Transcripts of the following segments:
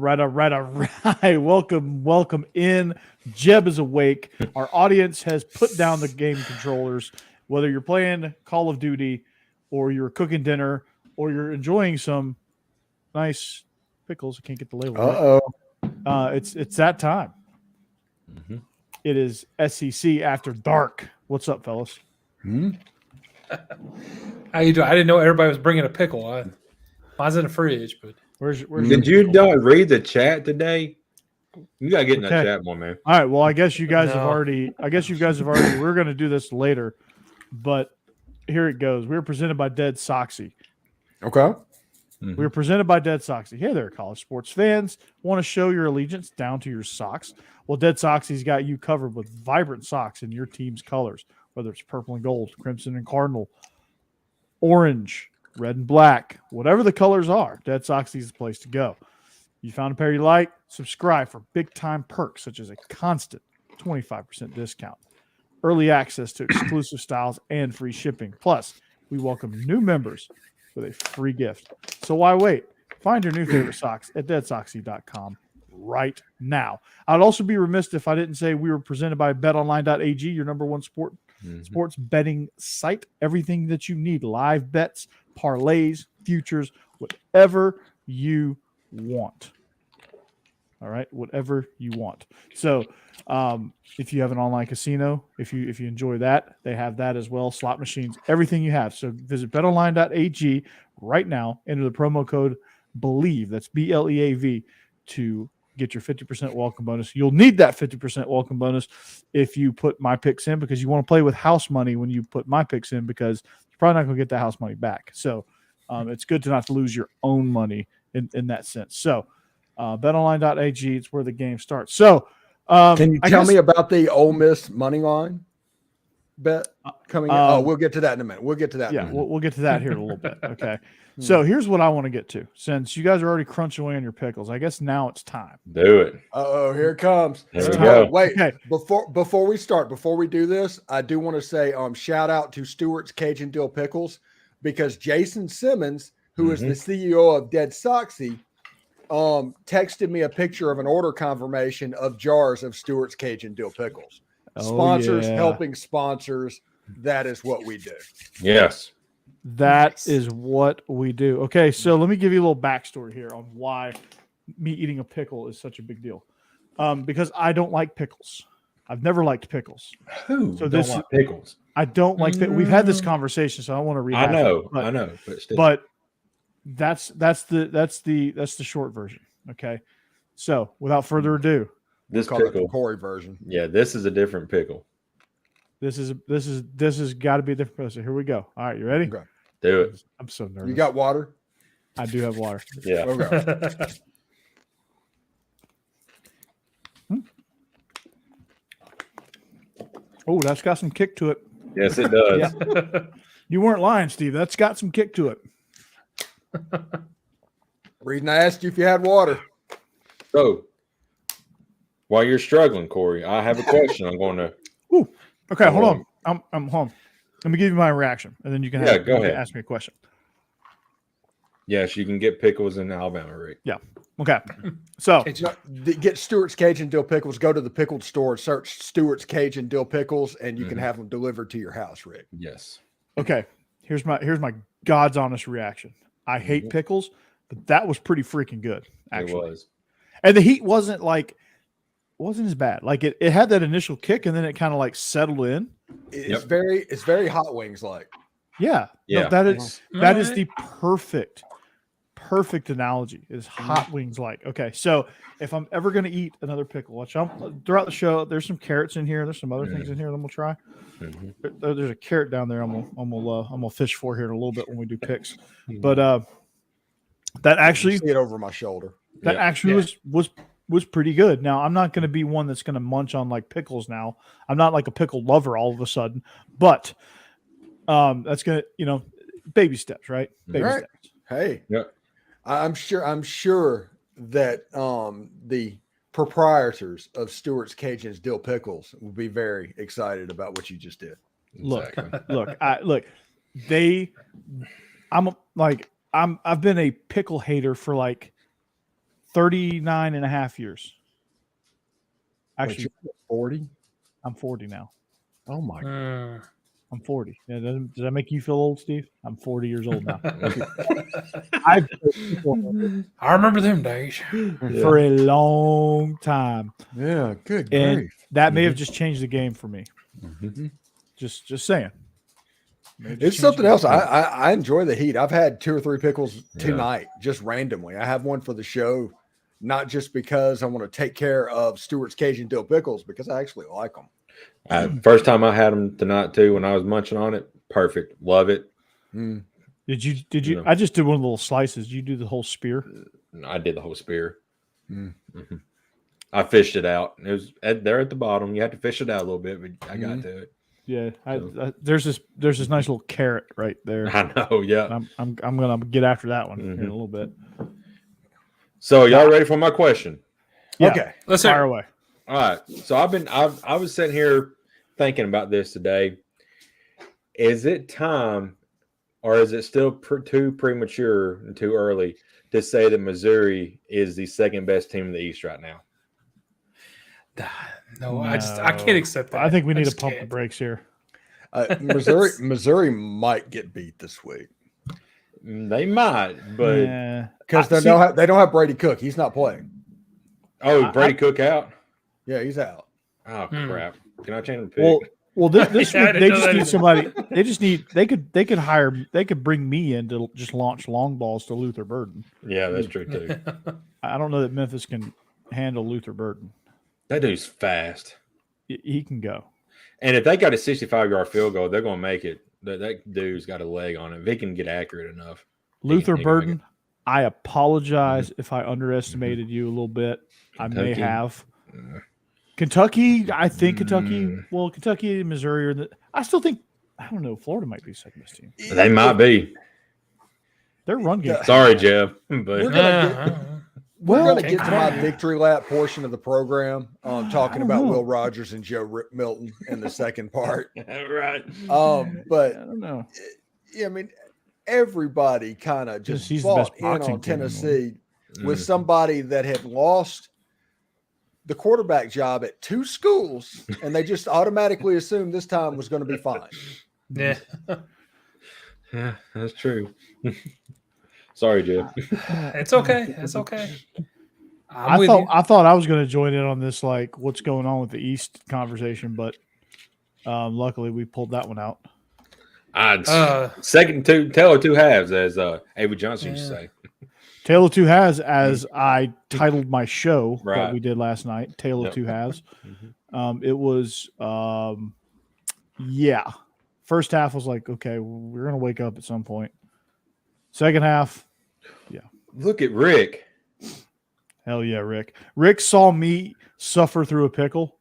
right. Welcome in. Jeb is awake. Our audience has put down the game controllers. Whether you're playing Call of Duty or you're cooking dinner or you're enjoying some nice pickles. I can't get the label. It's that time. Mm-hmm. It is SEC After Dark. What's up, fellas? How you doing? I didn't know everybody was bringing a pickle. Mine's in the fridge, but where's Did you read the chat today? You gotta get in that chat more, man. All right. Well, I guess you guys have already. We're going to do this later, but here it goes. We're presented by DeadSoxy. Okay. Mm-hmm. We're presented by DeadSoxy. Hey there, college sports fans. Want to show your allegiance down to your socks? Well, DeadSoxy's got you covered with vibrant socks in your team's colors, whether it's purple and gold, crimson and cardinal, orange, red and black, whatever the colors are. DeadSoxy is the place to go. You found a pair you like? Subscribe for big-time perks such as a constant 25% discount, early access to exclusive styles, and free shipping. Plus, we welcome new members with a free gift. So why wait? Find your new favorite socks at DeadSoxy.com right now. I'd also be remiss if I didn't say we were presented by BetOnline.ag, your number one sports betting site. Everything that you need, live bets, parlays, futures, whatever you want. All right, whatever you want. So if you have an online casino, if you enjoy that, they have that as well. Slot machines, everything you have. So visit betonline.ag right now. Enter the promo code Bleav, that's BLEAV, to get your 50% welcome bonus. You'll need that 50% welcome bonus if you put my picks in, because you want to play with house money when you put my picks in, because you're probably not going to get that house money back. So it's good to not lose your own money in that sense. So betonline.ag, it's where the game starts. So can you tell me about the Ole Miss money line bet coming in? We'll get to that in a minute. We'll get to that. Yeah, we'll get to that here in a little bit. Okay. So here's what I want to get to. Since you guys are already crunching away on your pickles, I guess now it's time. Do it. Here it comes. There we go. Wait, okay. Before we do this, I do want to say shout out to Stewart's Cajun Dill Pickles, because Jason Simmons, who is the CEO of DeadSoxy, texted me a picture of an order confirmation of jars of Stewart's Cajun Dill Pickles. Sponsors helping sponsors. That is what we do. Yes. That is what we do. Okay, so let me give you a little backstory here on why me eating a pickle is such a big deal. Because I don't like pickles. I've never liked pickles. Who don't like pickles? I don't like pickles. We've had this conversation, so I don't want to read. I know, but still. But that's the short version. Okay, so without further ado, this call it pickle, the Corey version. Yeah, this is a different pickle. This has got to be a different pickle. So here we go. All right, you ready? Okay. Do it. I'm so nervous. You got water? I do have water. Yeah. Okay. Oh, that's got some kick to it. Yes, it does. Yeah. You weren't lying, Steve. That's got some kick to it. Reason I asked you if you had water. So, while you're struggling, Corey, I have a question. I'm going to. Ooh. Okay, hold on. I'm home. Let me give you my reaction, and then you can go ahead. Ask me a question. Yes, you can get pickles in Alabama, Rick. Yeah. Okay. So get Stewart's Cajun Dill Pickles. Go to the pickled store, search Stewart's Cajun Dill Pickles, and you can have them delivered to your house, Rick. Yes. Okay. Here's my God's honest reaction. I hate pickles, but that was pretty freaking good. Actually, it was. And the heat wasn't as bad. Like it had that initial kick, and then it kind of like settled in. It's very hot wings like. Yeah. Yeah. No, that is the perfect analogy. Is hot wings like. Okay, so if I'm ever going to eat another pickle, watch throughout the show. There's some carrots in here. There's some other things in here that I'm gonna try. There's a carrot down there. I'm gonna fish for here in a little bit when we do picks. But that actually see it over my shoulder. That actually was pretty good. Now I'm not going to be one that's going to munch on like pickles. Now I'm not like a pickle lover all of a sudden, but that's gonna baby steps, right? Baby steps. Hey, I'm sure that the proprietors of Stewart's Cajun's Dill Pickles will be very excited about what you just did. I've been a pickle hater for like 39 and a half years. Wait, Actually, you're 40? I'm 40 now. Oh my God. I'm 40. Yeah, does that make you feel old, Steve? I'm 40 years old now. I remember them days. For a long time. Yeah, good And grief. that may have just changed the game for me. Mhm. Just saying. May have just It's changed something the else. game. I enjoy the heat. I've had 2 or 3 pickles Yeah. tonight, just randomly. I have one for the show, not just because I want to take care of Stewart's Cajun Dill Pickles, because I actually like them. First time I had them tonight too, when I was munching on it, perfect, love it. Did you? No. I just did one of the little slices. You do the whole spear. I did the whole spear. Mm. Mhm. I fished it out. It was there at the bottom. You had to fish it out a little bit, but I got to it. Yeah, there's this nice little carrot right there. I know. Yeah. I'm gonna get after that one here in a little bit. So y'all ready for my question? Yeah. Okay. Let's Fire hear. away. All right. So I was sitting here thinking about this today. Is it time, or is it still too premature and too early to say that Missouri is the second best team in the East right now? No, I can't accept that. I think we need to just pump the can't. brakes here. Missouri might get beat this week They might, but Yeah. because I- they don't have Brady Cook. He's not playing. Brady Cook out. Yeah, he's out. Oh Hmm. crap! Can I change the pick? Well, this Yeah, I week didn't they know just that need either. somebody. They could bring me in to just launch long balls to Luther Burden. Yeah, that's true too. I don't know that Memphis can handle Luther Burden. That dude's fast. He can go. And if they got a 65-yard field goal, they're going to make it. That dude's got a leg on it. If he can get accurate enough. Luther he can make Burden, I apologize if I underestimated you a little bit. I may Kentucky. have. Kentucky, I think Kentucky. Well, Kentucky and Missouri are I still think. I don't know. Florida might be the second best team. They might be. Their run game. Sorry, Jeb. But We're gonna We're Well, going to get to my victory lap portion of the program, talking don't about know. Will Rogers and Joe Milton in the second part. right. But I don't know. yeah, I mean, everybody kind of just He's the bought best in boxing on team in the world. Tennessee with somebody that had lost the quarterback job at 2 schools, and they just automatically assumed this time was going to be fine. Yeah. Yeah, that's true. Sorry, Jeb. It's okay. It's okay. I'm I with thought you. I thought I was going to join in on this, like what's going on with the East conversation, but luckily we pulled that one out. Second tale of two halves, as Avery Johnson used to say. Tale of Two Halves, as I titled my show that Right. we did last night. Tale of Yep. Two Halves. It was, yeah. First half was like, okay, we're going to wake up at some point. Second half, Look at Rick. hell yeah, Rick. Rick saw me suffer through a pickle,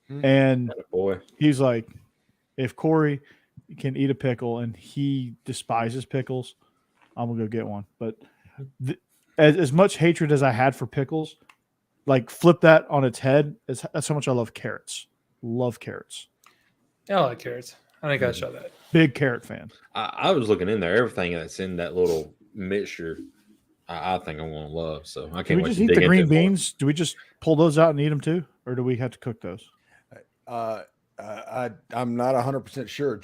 and Boy. he's like, if Corey can eat a pickle and he despises pickles, I'm going to go get one. But as much hatred as I had for pickles, like flip that on its head. That's how much I love carrots. Love carrots. I like carrots. I think I showed that. Big carrot fan. I was looking in there. Everything that's in that little mixture, I think I'm going to love. So I Do can't we wait just to eat dig the green into it more. beans? Do we just pull those out and eat them too? Or do we have to cook those? I'm not 100% sure.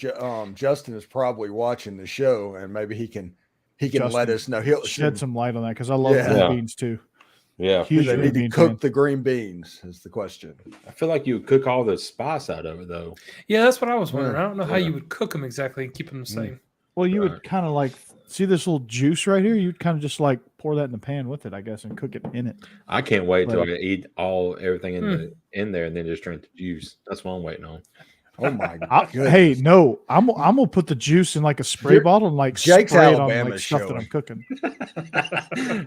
Justin is probably watching the show, and maybe he can Justin, let us know. He'll Shed some light on that because I love Yeah. green Yeah. beans too. Yeah. Huge They green need to bean cook fan. the green beans is the question. I feel like you would cook all the spice out of it, though. Yeah, that's what I was wondering. Yeah. I don't know how Yeah. you would cook them exactly and keep them the same. Well, you would Right. kind of like see this little juice right here. You'd kind of just like pour that in the pan with it, I guess, and cook it in it. I can't wait till Right. I eat everything in there and then just drink the juice. That's what I'm waiting on. Oh my goodness. Hey, no, I'm gonna put the juice in like a spray You're- bottle and like Jake's spray it on Alabama like stuff that showing. I'm cooking.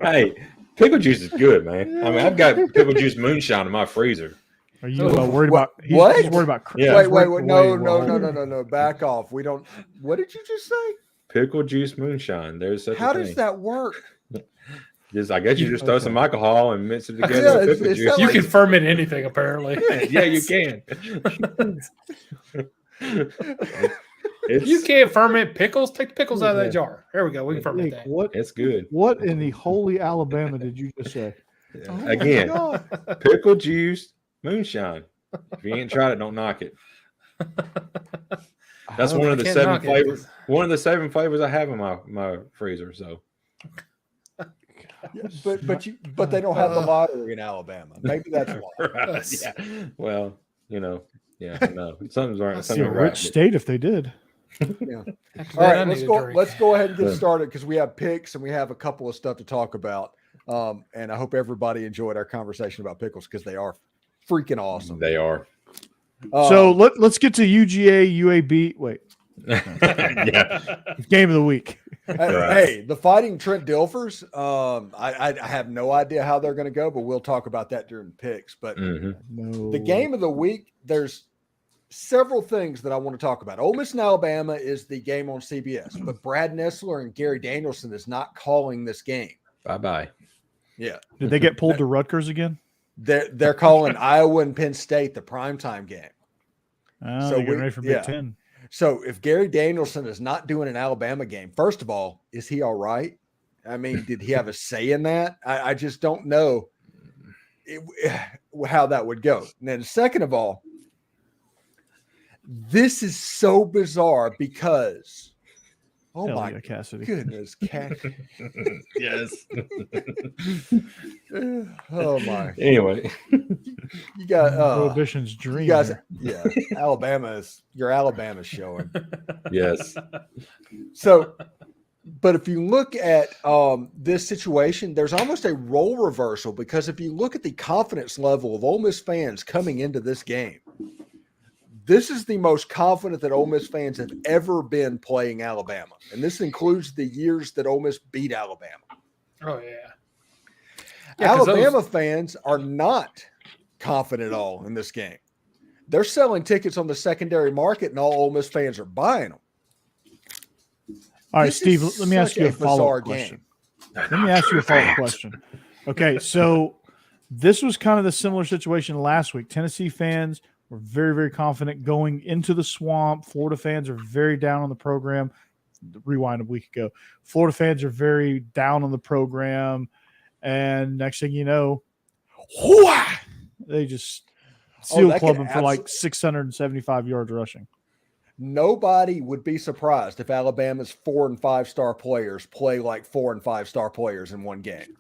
Hey, pickle juice is good, man. I mean, I've got pickle juice moonshine in my freezer. Are you Oh, worried what- about? He's what? worried about. Yeah. he's Wait, worried no, away. no. Back off. We don't. What did you just say? Pickle juice moonshine. There's such How a thing. does that work? I guess you just throw some alcohol and mix it Yeah, together with it's pickle not juice. You like- can ferment anything, apparently. Yeah, you can. It's, You can't ferment pickles. Take the pickles out of Yeah. that jar. There we go. We can ferment Nick, that. what it's good. in the holy Alabama did you just say? Oh Again. my God. Pickle juice, moonshine. If you ain't tried it, don't knock it. That's one of the can't 7 knock it. flavors. One of the 7 flavors I have in my freezer. So Yeah, but they don't have the lottery in Alabama. Maybe that's why. right, yeah. Well, no. Something's right. It's a Something's rich right. state if they did. Yeah. After All that, I right, need let's a go. drink. Let's go ahead and get started because we have picks and we have a couple of stuff to talk about. And I hope everybody enjoyed our conversation about pickles because they are freaking awesome. They are. So let's get to UGA UAB. Wait, Yeah. game of the week. Hey, the Fighting Trent Dilfers. I have no idea how they're going to go, but we'll talk about that during picks. But Mhm. No. the game of the week, there's several things that I want to talk about. Ole Miss and Alabama is the game on CBS, but Brad Nessler and Gary Danielson is not calling this game. Bye-bye. Yeah, Did they get pulled to Rutgers again? they're calling Iowa and Penn State the primetime game. Oh, So they're getting we- ready for Big yeah. Ten. So if Gary Danielson is not doing an Alabama game, first of all, is he all right? I mean, did he have a say in that? I just don't know how that would go. And then second of all, this is so bizarre because, oh Hell my yeah, Cassidy. goodness, Cat. Yes. Oh my, Anyway. you got Prohibition's dream. you guys, here. yeah, your Alabama's showing. Yes. So, but if you look at this situation, there's almost a role reversal because if you look at the confidence level of Ole Miss fans coming into this game, this is the most confident that Ole Miss fans have ever been playing Alabama. And this includes the years that Ole Miss beat Alabama. Oh yeah. Yeah, 'cause Alabama fans are not confident at all in this game. They're selling tickets on the secondary market and all Ole Miss fans are buying them. All right, This Steve, is let me ask such you a a follow-up bizarre question. Let me ask you a follow-up question. Okay, so this was kind of the similar situation last week. Tennessee fans were very, very confident going into the swamp. Florida fans are very down on the program. Rewind a week ago. Florida fans are very down on the program. And next thing you know, they just seal that club could them for like 675 yards rushing. Nobody would be surprised if Alabama's 4 and 5 star players play like 4 and 5 star players in one game.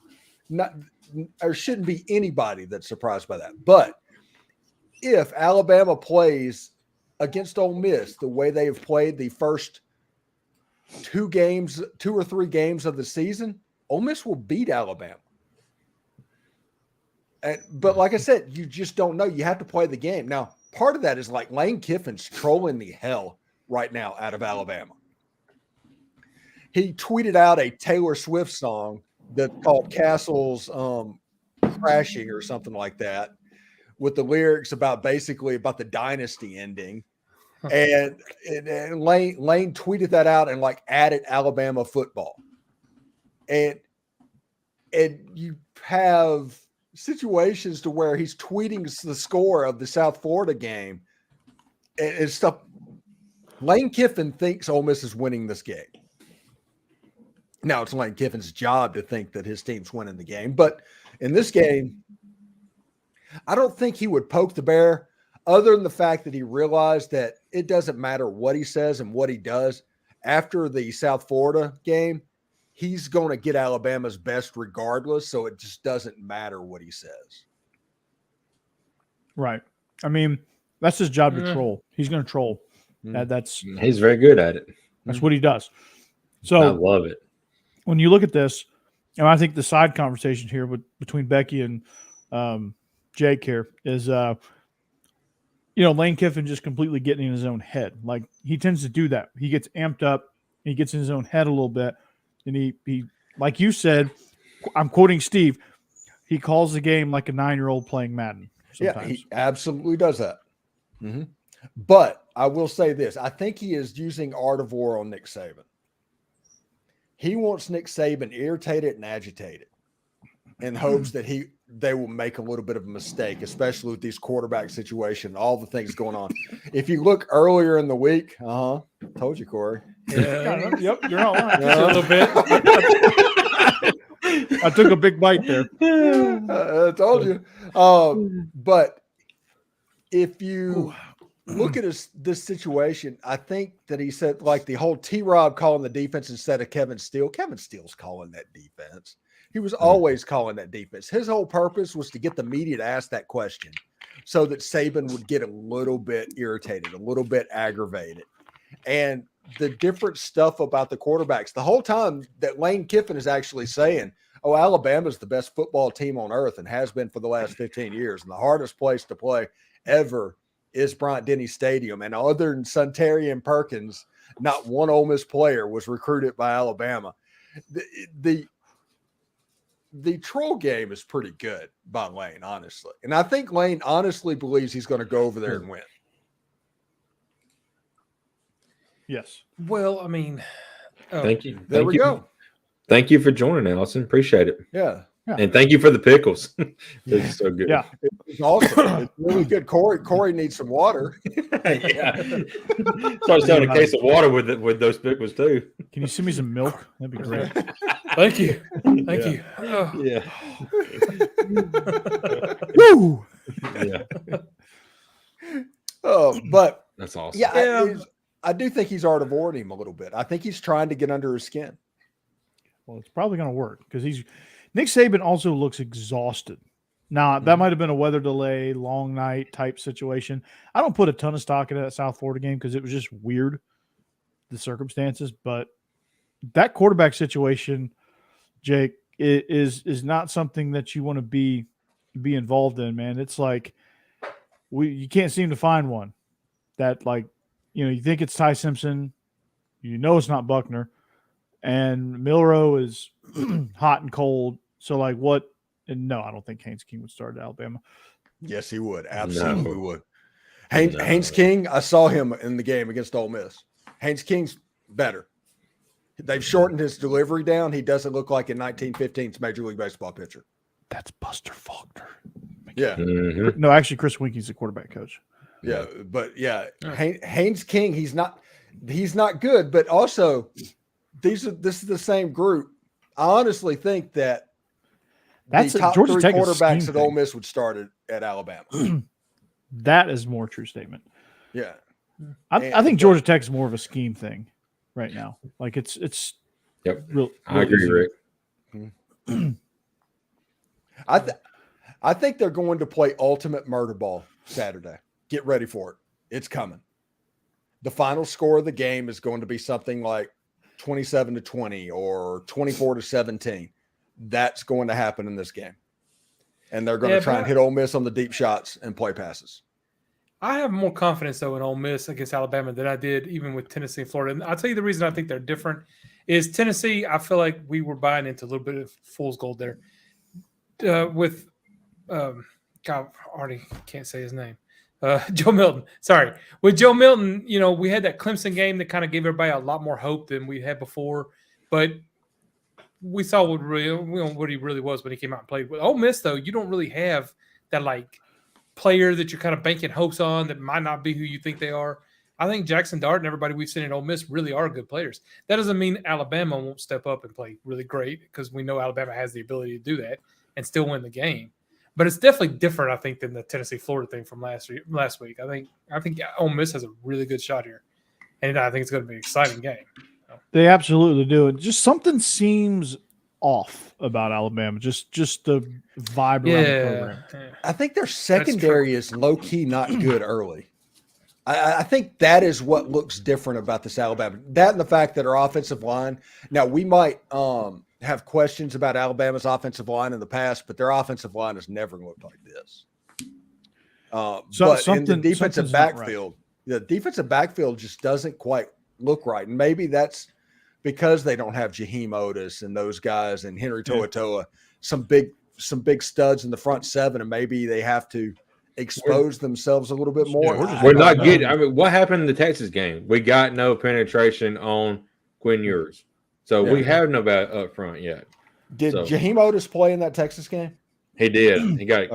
There shouldn't be anybody that's surprised by that. But if Alabama plays against Ole Miss the way they have played the first 2 or 3 games of the season, Ole Miss will beat Alabama. But like I said, you just don't know. You have to play the game. Now, part of that is like Lane Kiffin's trolling the hell right now out of Alabama. He tweeted out a Taylor Swift song that's called Castles Crashing or something like that, with the lyrics about the dynasty ending. And Lane tweeted that out and like added Alabama football. And you have situations to where he's tweeting the score of the South Florida game and stuff. Lane Kiffin thinks Ole Miss is winning this game. Now it's Lane Kiffin's job to think that his team's winning the game, but in this game, I don't think he would poke the bear other than the fact that he realized that it doesn't matter what he says and what he does. After the South Florida game, he's going to get Alabama's best regardless, so it just doesn't matter what he says. Right. I mean, that's his job to troll. He's going to troll. That's He's very good at it. what he does. I So love it. when you look at this, and I think the side conversation here between Becky and Jake here is, Lane Kiffin just completely getting in his own head. Like he tends to do that. He gets amped up. He gets in his own head a little bit. And he like you said, I'm quoting Steve, he calls the game like a 9-year-old playing Madden. Sometimes. Yeah, he absolutely does that. Mm-hmm. But I will say this. I think he is using art of war on Nick Saban. He wants Nick Saban irritated and agitated in hopes that they will make a little bit of a mistake, especially with these quarterback situation, all the things going on. If you look earlier in the week, told you, Corey. Yeah. Yep, you're not lying. A little bit. I took a big bite there. I told you. But if you look at this situation, I think that he said like the whole T-Rob calling the defense instead of Kevin Steele. Kevin Steele's calling that defense. He was always calling that defense. His whole purpose was to get the media to ask that question so that Saban would get a little bit irritated, a little bit aggravated. And the different stuff about the quarterbacks, the whole time that Lane Kiffin is actually saying, oh, Alabama's the best football team on earth and has been for the last 15 years. And the hardest place to play ever is Bryant-Denny Stadium. And other than Suntarian Perkins, not one Ole Miss player was recruited by Alabama. The troll game is pretty good by Lane, honestly. And I think Lane honestly believes he's going to go over there and win. Yes. Well, I mean, Thank you. There we go. Thank you for joining, Allison. Appreciate it. Yeah. And thank you for the pickles. It's so good. Yeah. It's awesome. It's really good. Corey needs some water. Yeah. So I was selling a case of water with those pickles too. Can you send me some milk? That'd be great. thank you. Thank Yeah. you. Oh. Yeah. Woo! Yeah. But That's awesome. yeah, I do think he's art avoiding him a little bit. I think he's trying to get under his skin. Well, it's probably going to work because Nick Saban also looks exhausted. Now, that might have been a weather delay, long night type situation. I don't put a ton of stock into that South Florida game because it was just weird, the circumstances. But that quarterback situation, Jake, is not something that you want to be involved in, man. It's like you can't seem to find one that, like, you think it's Ty Simpson, it's not Buckner, and Milroe is hot and cold. So, like, what? And no, I don't think Haynes King would start at Alabama. Yes, he would. Absolutely would. Haynes King, I saw him in the game against Ole Miss. Haynes King's better. They've shortened his delivery down. He doesn't look like a 1915's Major League Baseball pitcher. That's Buster Faulkner. Yeah. Mm-hmm. No, actually, Chris Winky's the quarterback coach. Yeah, but yeah, Haynes King, he's not good, but also this is the same group. I honestly think that That's the top Georgia three Tech quarterbacks at at Ole Miss would start at Alabama. That is more true statement. Yeah, I think Georgia Tech is more of a scheme thing right now. Like it's Yep. real I agree, easy. Rick. I think they're going to play ultimate murder ball Saturday. Get ready for it. It's coming. The final score of the game is going to be something like 27-20 or 24-17. That's going to happen in this game. And they're going to try and hit Ole Miss on the deep shots and play passes. I have more confidence, though, in Ole Miss against Alabama than I did even with Tennessee and Florida. And I'll tell you the reason I think they're different is Tennessee, I feel like we were buying into a little bit of fool's gold there. God, I already can't say his name. Joe Milton. Sorry. With Joe Milton, we had that Clemson game that kind of gave everybody a lot more hope than we had before. But we saw what he really was when he came out and played. With Ole Miss, though, you don't really have that, like, player that you're kind of banking hopes on that might not be who you think they are. I think Jackson Dart and everybody we've seen at Ole Miss really are good players. That doesn't mean Alabama won't step up and play really great because we know Alabama has the ability to do that and still win the game. But it's definitely different, I think, than the Tennessee-Florida thing from last week. I think Ole Miss has a really good shot here, and I think it's going to be an exciting game. They absolutely do. And just something seems off about Alabama. Just the vibe around the program. I think their secondary is low-key not good early. I think that is what looks different about this Alabama. That and the fact that our offensive line – now, we might have questions about Alabama's offensive line in the past, but their offensive line has never looked like this. But in the defensive backfield, the defensive backfield just doesn't quite look right. And maybe that's because they don't have Jaheim Otis and those guys and Henry To'oTo'o, some big studs in the front seven, and maybe they have to expose themselves a little bit more. We're not getting. I mean, what happened in the Texas game? We got no penetration on Quinn Ewers, so we have nobody up front yet. Did Jaheim Otis play in that Texas game? He did. He got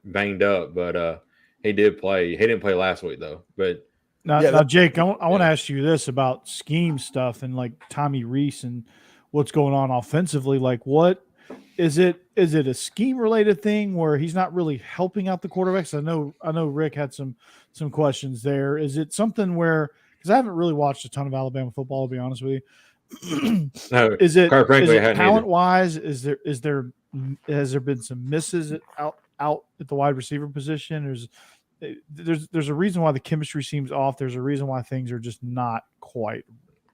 banged up, but he did play. He didn't play last week though. But now Jake, I want to ask you this about scheme stuff and like Tommy Rees and what's going on offensively. Like, what Is it a scheme related thing where he's not really helping out the quarterbacks? I know Rick had some questions there. Is it something where, because I haven't really watched a ton of Alabama football, to be honest with you. No, is it frankly, talent wise? Has there been some misses out at the wide receiver position? There's a reason why the chemistry seems off. There's a reason why things are just not quite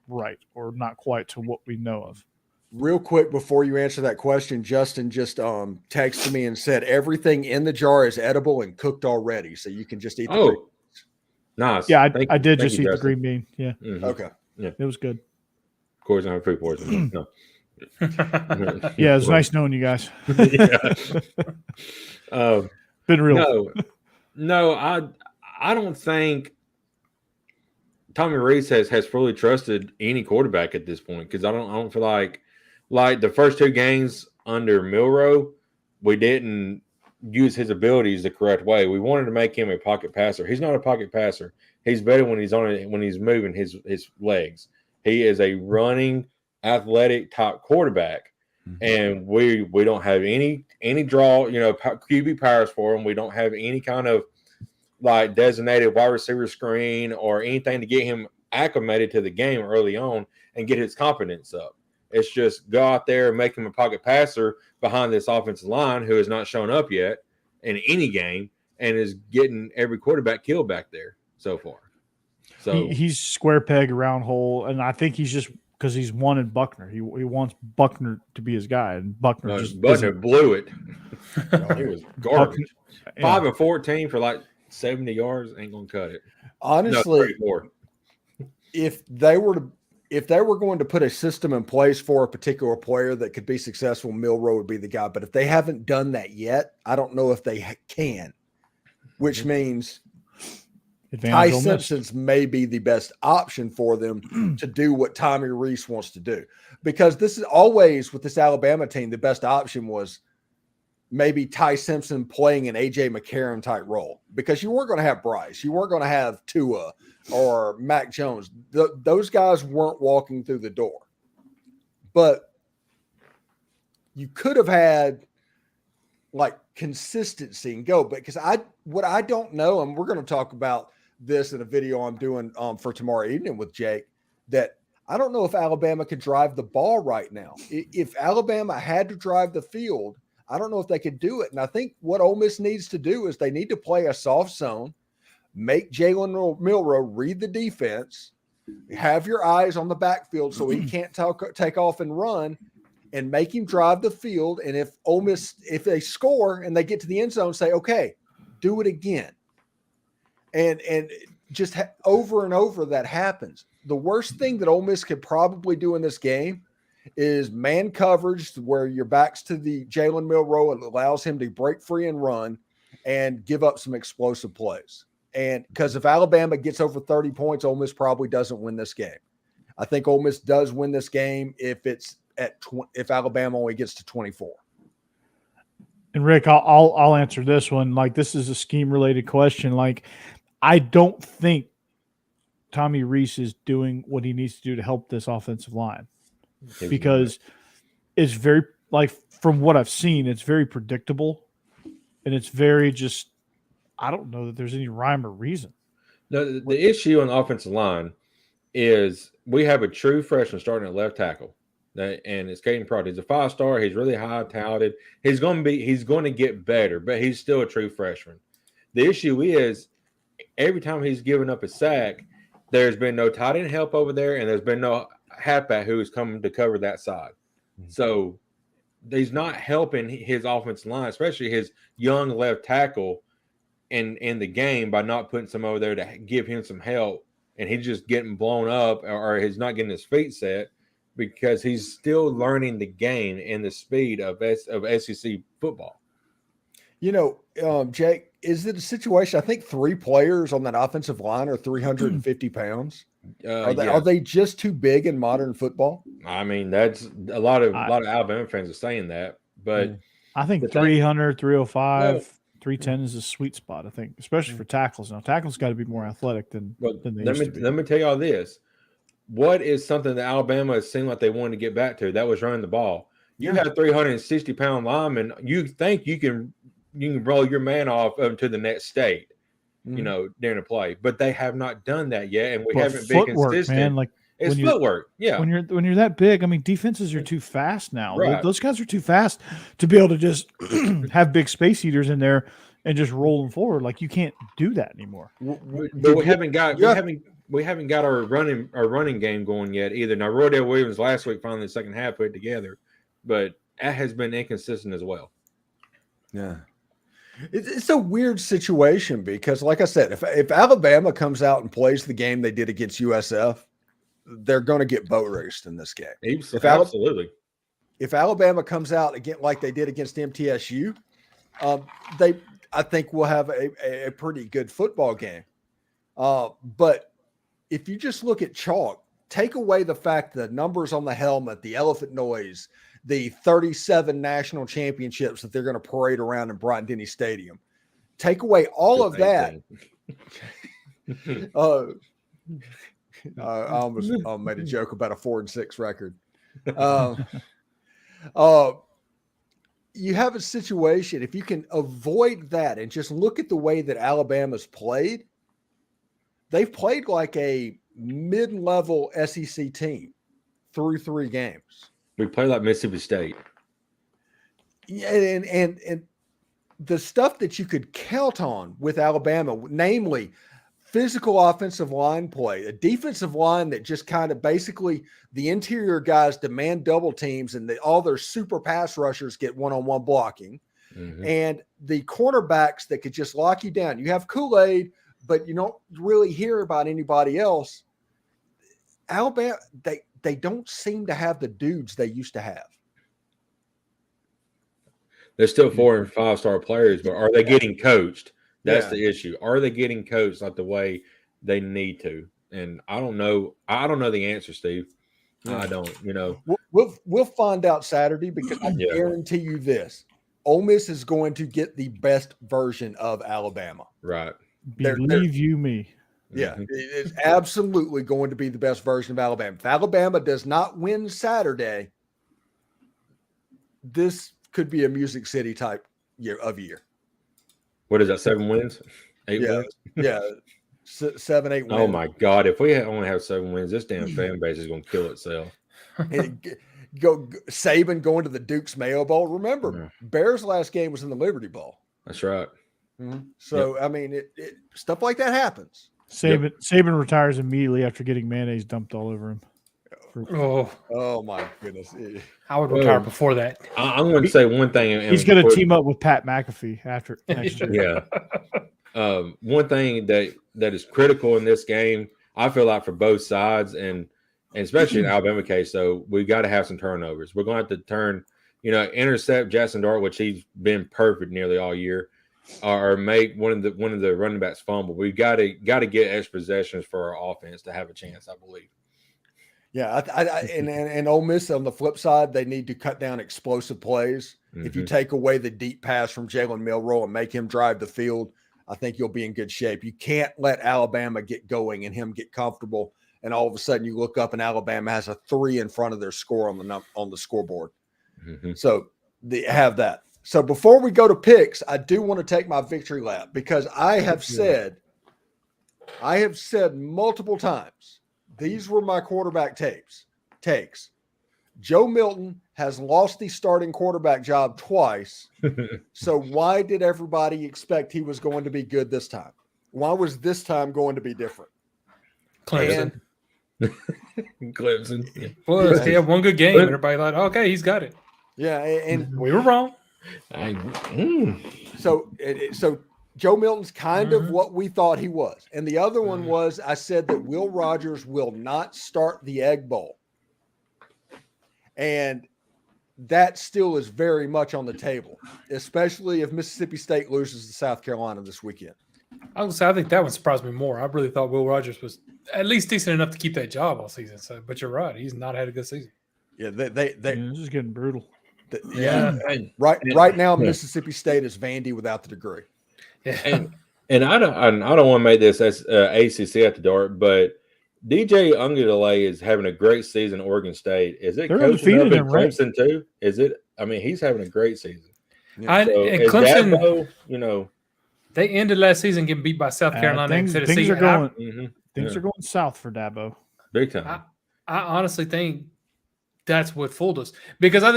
right, or not quite to what we know of. Real quick before you answer that question, Justin just texted me and said everything in the jar is edible and cooked already, so you can just eat. Nice. Yeah, I did just eat the green bean. Yeah. Mm-hmm. Okay. Yeah, it was good. Corey's on food poisoning. No. Yeah, it was nice knowing you guys. Been real. No, I don't think Tommy Rees has fully trusted any quarterback at this point, because I don't feel like the first two games under Milroe, we didn't use his abilities the correct way. We wanted to make him a pocket passer. He's not a pocket passer. He's better when he's moving his legs. He is a running, athletic type quarterback, and we don't have any draw, QB powers for him. We don't have any kind of like designated wide receiver screen or anything to get him acclimated to the game early on and get his confidence up. It's just go out there and make him a pocket passer behind this offensive line who has not shown up yet in any game and is getting every quarterback killed back there so far. So he's square peg, round hole, and I think he's just because he's wanted Buckner. He wants Buckner to be his guy, and Buckner blew it. He was garbage. Buckner, 5 of 14 for like 70 yards ain't gonna cut it. Honestly, if they were going to put a system in place for a particular player that could be successful, Milroe would be the guy. But if they haven't done that yet, I don't know if they can, which means Ty Simpson's may be the best option for them to do what Tommy Rees wants to do. Because this is always, with this Alabama team, the best option was maybe Ty Simpson playing an A.J. McCarron type role, because you weren't going to have Bryce. You weren't going to have Tua or Mac Jones. Those guys weren't walking through the door. But you could have had like consistency and go. Because what I don't know, and we're going to talk about this in a video I'm doing for tomorrow evening with Jake, that I don't know if Alabama could drive the ball right now. If Alabama had to drive the field, I don't know if they could do it. And I think what Ole Miss needs to do is they need to play a soft zone, make Jalen Milroe read the defense, have your eyes on the backfield so he can't take off and run, and make him drive the field. And if Ole Miss, if they score and they get to the end zone, say, okay, do it again. And just over and over that happens. The worst thing that Ole Miss could probably do in this game is man coverage, where your back's to the Jalen Milroe and allows him to break free and run and give up some explosive plays. And because if Alabama gets over 30 points, Ole Miss probably doesn't win this game. I think Ole Miss does win this game if it's if Alabama only gets to 24. And Rick, I'll answer this one. Like, this is a scheme related question. Like, I don't think Tommy Rees is doing what he needs to do to help this offensive line, because it's very, like, from what I've seen, it's very predictable, and it's very just, I don't know that there's any rhyme or reason. No, the issue on the offensive line is we have a true freshman starting at left tackle, and it's Caden Prod. He's a 5-star. He's really high touted. He's going to get better, but he's still a true freshman. The issue is every time he's given up a sack, there's been no tight end help over there, and there's been no halfback who is coming to cover that side. So he's not helping his offensive line, especially his young left tackle, in the game by not putting some over there to give him some help, and he's just getting blown up, or he's not getting his feet set because he's still learning the game and the speed of SEC football. You know, Jake, is it a situation? I think 3 players on that offensive line are 350 pounds. Are they just too big in modern football? I mean, that's a lot of Alabama fans are saying that, but I think 300, 305, 310 is a sweet spot. I think, especially for tackles. Now, tackles got to be more athletic than they used to be. Let me tell y'all this: what is something that Alabama has seemed like they wanted to get back to? That was running the ball. You have 360-pound linemen. You think you can roll your man off to the next state, during a play, but they have not done that yet, and we haven't been consistent. Man, like it's footwork. Yeah, when you're that big, I mean, defenses are too fast now. Right. Those guys are too fast to be able to just have big space eaters in there and just roll them forward. Like you can't do that anymore. But we haven't got our running game going yet either. Now, Roydale Williams last week finally the second half put it together, but that has been inconsistent as well. Yeah. It's a weird situation because, like I said, if Alabama comes out and plays the game they did against USF, they're going to get boat raced in this game. Absolutely. If Alabama comes out again like they did against MTSU, I think we'll have a pretty good football game. But if you just look at chalk, take away the fact that the numbers on the helmet, the elephant noise, the 37 national championships that they're going to parade around in Bryant-Denny Stadium. Take away all of that. I almost made a joke about a 4-6 record. You have a situation, if you can avoid that and just look at the way that Alabama's played, they've played like a mid-level SEC team through 3 games. We play like Mississippi State. Yeah, and the stuff that you could count on with Alabama, namely physical offensive line play, a defensive line that just kind of basically the interior guys demand double teams and all their super pass rushers get one-on-one blocking, and the cornerbacks that could just lock you down. You have Kool-Aid, but you don't really hear about anybody else. Alabama, they don't seem to have the dudes they used to have. They're still 4- and 5-star players, but are they getting coached? That's the issue. Are they getting coached like the way they need to? And I don't know. I don't know the answer, Steve. I don't. We'll find out Saturday because I guarantee you this: Ole Miss is going to get the best version of Alabama. Right. Bleav you me. Yeah, it is absolutely going to be the best version of Alabama. If Alabama does not win Saturday, this could be a Music City type year. What is that? 7 wins? 8 wins? Yeah. 7, 8 wins. Oh my God. If we only have 7 wins, this damn fan base is going to kill itself. Saban going to the Duke's Mayo Bowl. Remember, Bears' last game was in the Liberty Bowl. That's right. So, I mean, stuff like that happens. Saban retires immediately after getting mayonnaise dumped all over him. Oh my goodness! I would retire before that. I'm going to say one thing. He's going to team up with Pat McAfee after next year. Yeah. One thing that is critical in this game, I feel like for both sides, and especially in the Alabama case, though, we've got to have some turnovers. We're going to have to turn, intercept Jackson Dart, which he's been perfect nearly all year, or make one of the running backs fumble. We've got to get extra possessions for our offense to have a chance, I believe. Yeah, and Ole Miss on the flip side, they need to cut down explosive plays. If you take away the deep pass from Jalen Milroe and make him drive the field, I think you'll be in good shape. You can't let Alabama get going and him get comfortable, and all of a sudden you look up and Alabama has a 3 in front of their score on the scoreboard. So they have that. So before we go to picks, I do want to take my victory lap because I have said multiple times, these were my quarterback takes. Joe Milton has lost the starting quarterback job twice. So why did everybody expect he was going to be good this time? Why was this time going to be different? Clemson. Clemson. Well, he had one good game. Everybody thought, okay, he's got it. Yeah, and we were wrong. So Joe Milton's kind of what we thought he was. And the other one was I said that Will Rogers will not start the Egg Bowl. And that still is very much on the table, especially if Mississippi State loses to South Carolina this weekend. I think that one surprised me more. I really thought Will Rogers was at least decent enough to keep that job all season. So, but you're right. He's not had a good season. Yeah, this is getting brutal. Right now, Mississippi State is Vandy without the degree. Yeah. And I don't want to make this as ACC at the dark, but DJ Ungulale is having a great season at Oregon State. Is it They're coaching up undefeated in in ranked. Clemson too? Is it? I mean, he's having a great season. And Is Clemson, Dabo, they ended last season getting beat by South Carolina and Tennessee. Things are going. mhm, Things are going south for Dabo. big time. I honestly think that's what fooled us because I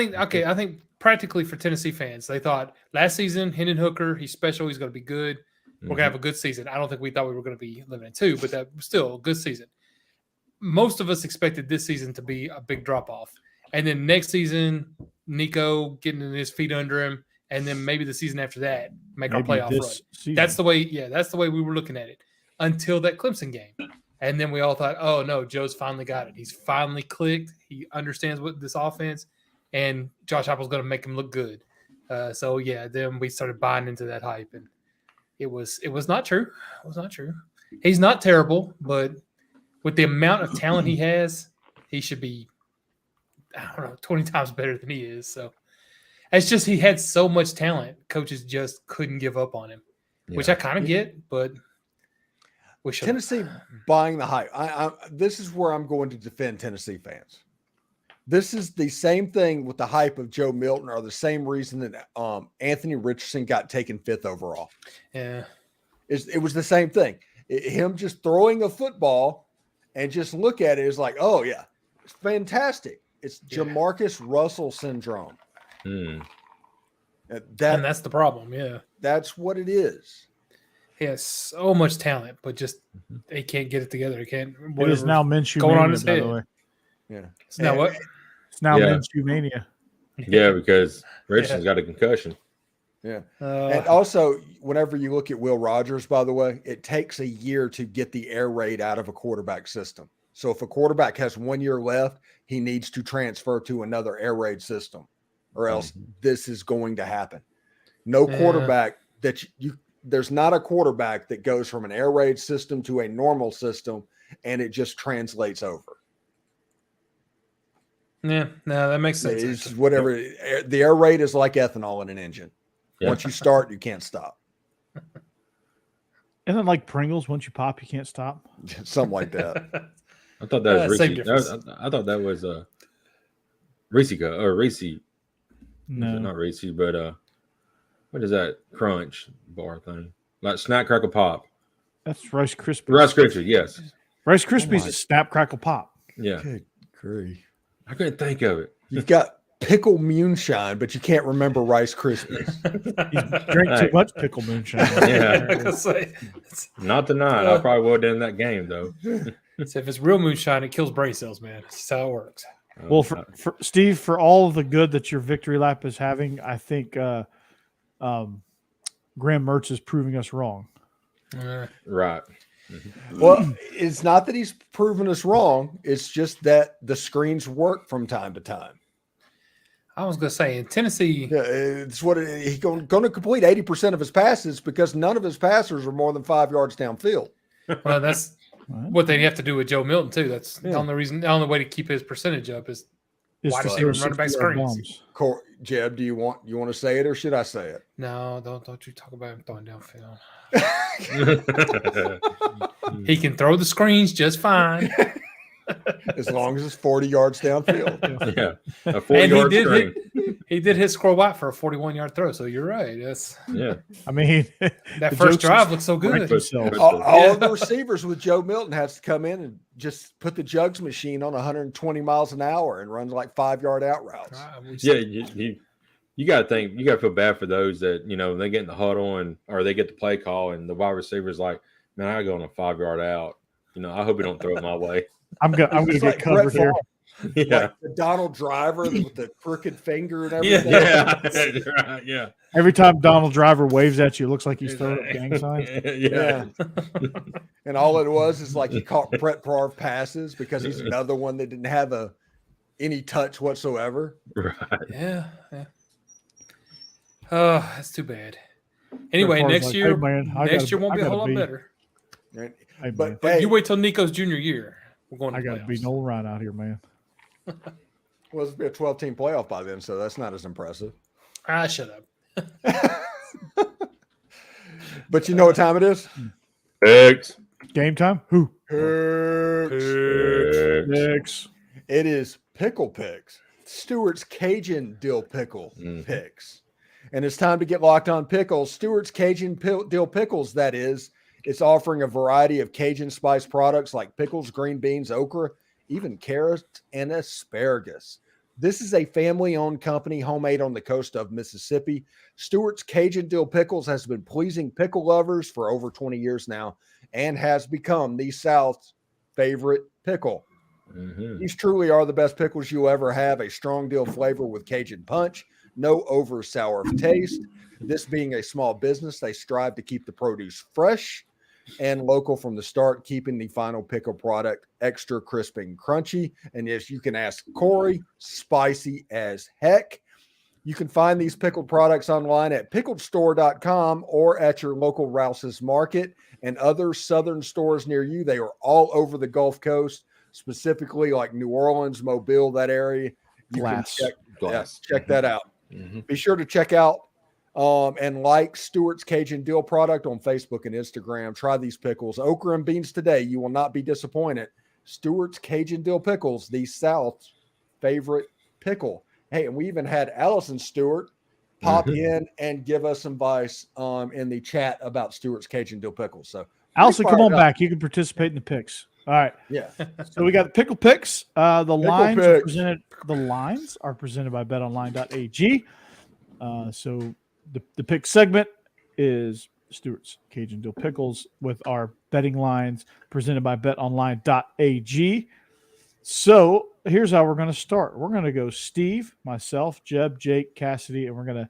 think practically for Tennessee fans, they thought last season Hendon Hooker, he's special, he's going to be good. We're going to have a good season. I don't think we thought we were going to be living in 2, but that was still a good season. Most of us expected this season to be a big drop off, and then next season, Nico getting his feet under him, and then maybe the season after that make our playoff run. Season. That's the way we were looking at it until that Clemson game. And then we all thought, oh, no, Joe's finally got it. He's finally clicked. He understands what this offense, and Josh Heupel's going to make him look good. Then we started buying into that hype, and it was not true. It was not true. He's not terrible, but with the amount of talent he has, he should be, 20 times better than he is. So it's just he had so much talent. Coaches just couldn't give up on him, which I kind of get, but we should. Tennessee buying the hype. This is where I'm going to defend Tennessee fans. This is the same thing with the hype of Joe Milton, or the same reason that Anthony Richardson got taken 5th overall. Yeah. It was the same thing. Him just throwing a football and just look at it is like, oh, yeah, it's fantastic. It's Jamarcus Russell syndrome. Mm. And that's the problem, yeah. That's what it is. He has so much talent, but just he can't get it together. He can't. It is now Minshew going mania, on his by head. the way. Yeah. It's now what? It's now Yeah. Minshew mania. Yeah, because Richardson's got a concussion. Yeah. And also, whenever you look at Will Rogers, by the way, it takes a year to get the air raid out of a quarterback system. So if a quarterback has 1 year left, he needs to transfer to another air raid system, or else this is going to happen. No quarterback there's not a quarterback that goes from an air raid system to a normal system and it just translates over. Yeah, no, that makes sense. It's whatever. The air raid is like ethanol in an engine. Yeah. Once you start, you can't stop. And then like Pringles, once you pop, you can't stop. Something like that. I thought that was Same Reese. difference. I thought that was Reese or Reese. No, Not Reese, but what is that crunch bar thing? Like Snack Crackle Pop. that's Rice Krispies. Rice Krispies, yes. Rice Krispies my- is Snap Crackle Pop. Yeah. Good grief. I couldn't think of it. You've got pickle moonshine, but you can't remember Rice Krispies. He drank too much pickle moonshine. Yeah. I was gonna say, Not tonight. I probably would have done that game though. so if it's real moonshine, it kills brain cells, man. That's just how it works. Well, for Steve, for all of the good that your victory lap is having, I think Graham Mertz is proving us wrong. right. Well, it's not that he's proven us wrong. It's just that the screens work from time to time. I was gonna say in Tennessee, Yeah, it's what he's going to complete 80% of his passes because none of his passers are more than 5 yards downfield. well, that's what they have to do with Joe Milton too. That's the only way to keep his percentage up is Is wide to receiver throw running back 60-yard screens. bombs. Jeb, do you want to say it or should I say it? No, don't you talk about him throwing downfield. He can throw the screens just fine. As long as it's 40 yards downfield. Yeah. A And 4-yard screen. he did hit Squirrel White for a 41-yard throw. So you're right. That's Yeah. I mean, that the first jokes drive is looked so correct good. himself. All of the receivers with Joe Milton has to come in and just put the jugs machine on 120 miles an hour and run like 5-yard out routes. Yeah, you got to think, you got to feel bad for those that, they get in the huddle or they get the play call and the wide receiver's like, man, I got to go on a 5-yard out. I hope you don't throw it my way. I'm gonna It's get like covered Brett here. Favre, Yeah. like the Donald Driver with the crooked finger and Yeah. everything. Yeah. Right, yeah. Every time Donald Driver waves at you, it looks like he's throwing up gang signs. Yeah. And all it was is like he caught Brett Favre passes because he's another one that didn't have any touch whatsoever. Right. Yeah. Oh, that's too bad. Anyway, Favre's next like, year, "Hey, man, I next year gotta- won't I be a gotta whole lot be- better. Hey, But man, But you wait till Nico's junior year. We're going to I got to playoffs. beat Nolan Ryan out here, man. Well, it's be a 12-team playoff by then, so that's not as impressive. Shut up. But you know what time it is? X. Game time. Who? Picks. Picks. It is pickle picks. Stewart's Cajun dill pickle picks. And it's time to get locked on pickles. Stewart's Cajun dill pickles, that is. It's offering a variety of Cajun spice products like pickles, green beans, okra, even carrots, and asparagus. This is a family-owned company, homemade on the coast of Mississippi. Stewart's Cajun Dill Pickles has been pleasing pickle lovers for over 20 years now and has become the South's favorite pickle. These truly are the best pickles you'll ever have. A strong dill flavor with Cajun punch, no over sour taste. This being a small business, they strive to keep the produce fresh and local from the start, keeping the final pickle product extra crisp and crunchy. And as you can ask Corey, spicy as heck. You can find these pickled products online at pickledstore.com or at your local Rouse's Market and other southern stores near you. They are all over the Gulf Coast, specifically like New Orleans, Mobile, that area. You Glass. can check that out. Be sure to check out and like Stewart's Cajun Dill product on Facebook and Instagram. Try these pickles. Okra and beans today. You will not be disappointed. Stewart's Cajun Dill Pickles, the South's favorite pickle. Hey, and we even had Allison Stewart pop in and give us some advice in the chat about Stewart's Cajun Dill Pickles. So, Allison, come on back. You can participate in the picks. All right. Yeah. So we got the pickle picks. The lines picks. are presented by betonline.ag. So the pick segment is Stewart's Cajun Dill Pickles with our betting lines presented by betonline.ag. So here's how we're going to start. We're going to go Steve, myself, Jeb, Jake, Cassidy, and we're going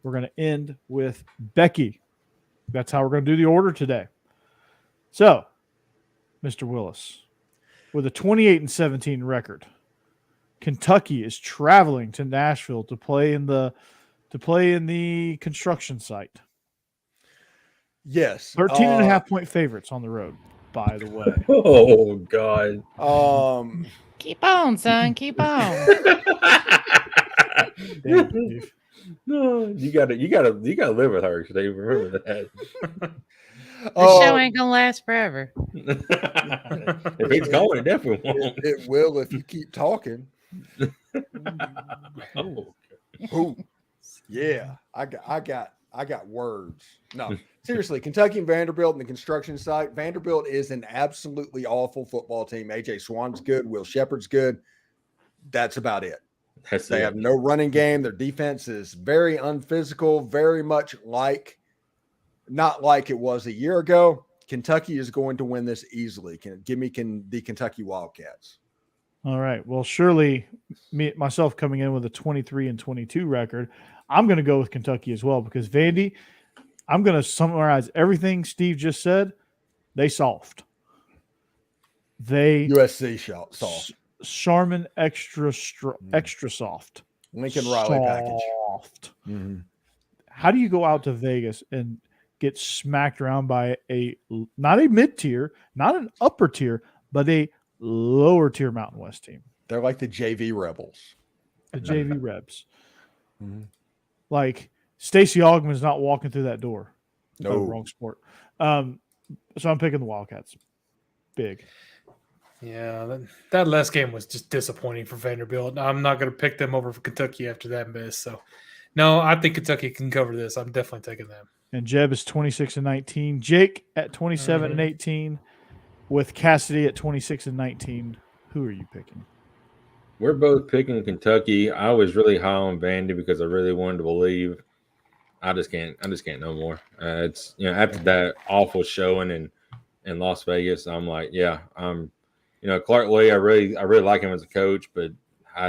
to end with Becky. That's how we're going to do the order today. So, Mr. Willis, with a 28-17 record, Kentucky is traveling to Nashville to play in the construction site. Yes. 13.5 point favorites on the road, by the way. Oh God. Keep on, son. Keep on. Damn, Steve. No, you gotta live with her. Steve. Remember that. The show ain't gonna last forever. If it's going, it definitely won't. It will if you keep talking. Ooh. Yeah, I got words. No, seriously, Kentucky and Vanderbilt and the construction site. Vanderbilt is an absolutely awful football team. AJ Swan's good. Will Shepard's good. That's about it. They have no running game. Their defense is very unphysical, very much not like it was a year ago. Kentucky is going to win this easily. Give me the Kentucky Wildcats. All right. Well, surely myself coming in with a 23-22 record, I'm going to go with Kentucky as well because Vandy, I'm going to summarize everything Steve just said. They soft. USC soft. Charmin extra soft. Lincoln Riley package. Mm-hmm. How do you go out to Vegas and get smacked around by not a mid-tier, not an upper tier, but a lower tier Mountain West team? They're like the JV Rebels. The JV Rebs. Mm-hmm. Like Stacey Augman's not walking through that door. No, wrong sport. So I'm picking the Wildcats. Big. Yeah, that last game was just disappointing for Vanderbilt. I'm not going to pick them over for Kentucky after that miss. So, no, I think Kentucky can cover this. I'm definitely taking them. And Jeb is 26-19. Jake at 27-18 with Cassidy at 26-19. Who are you picking? We're both picking Kentucky. I was really high on Vandy because I really wanted to believe. I just can't no more. It's after that awful showing in Las Vegas, I'm like, Clark Lee, I really like him as a coach, but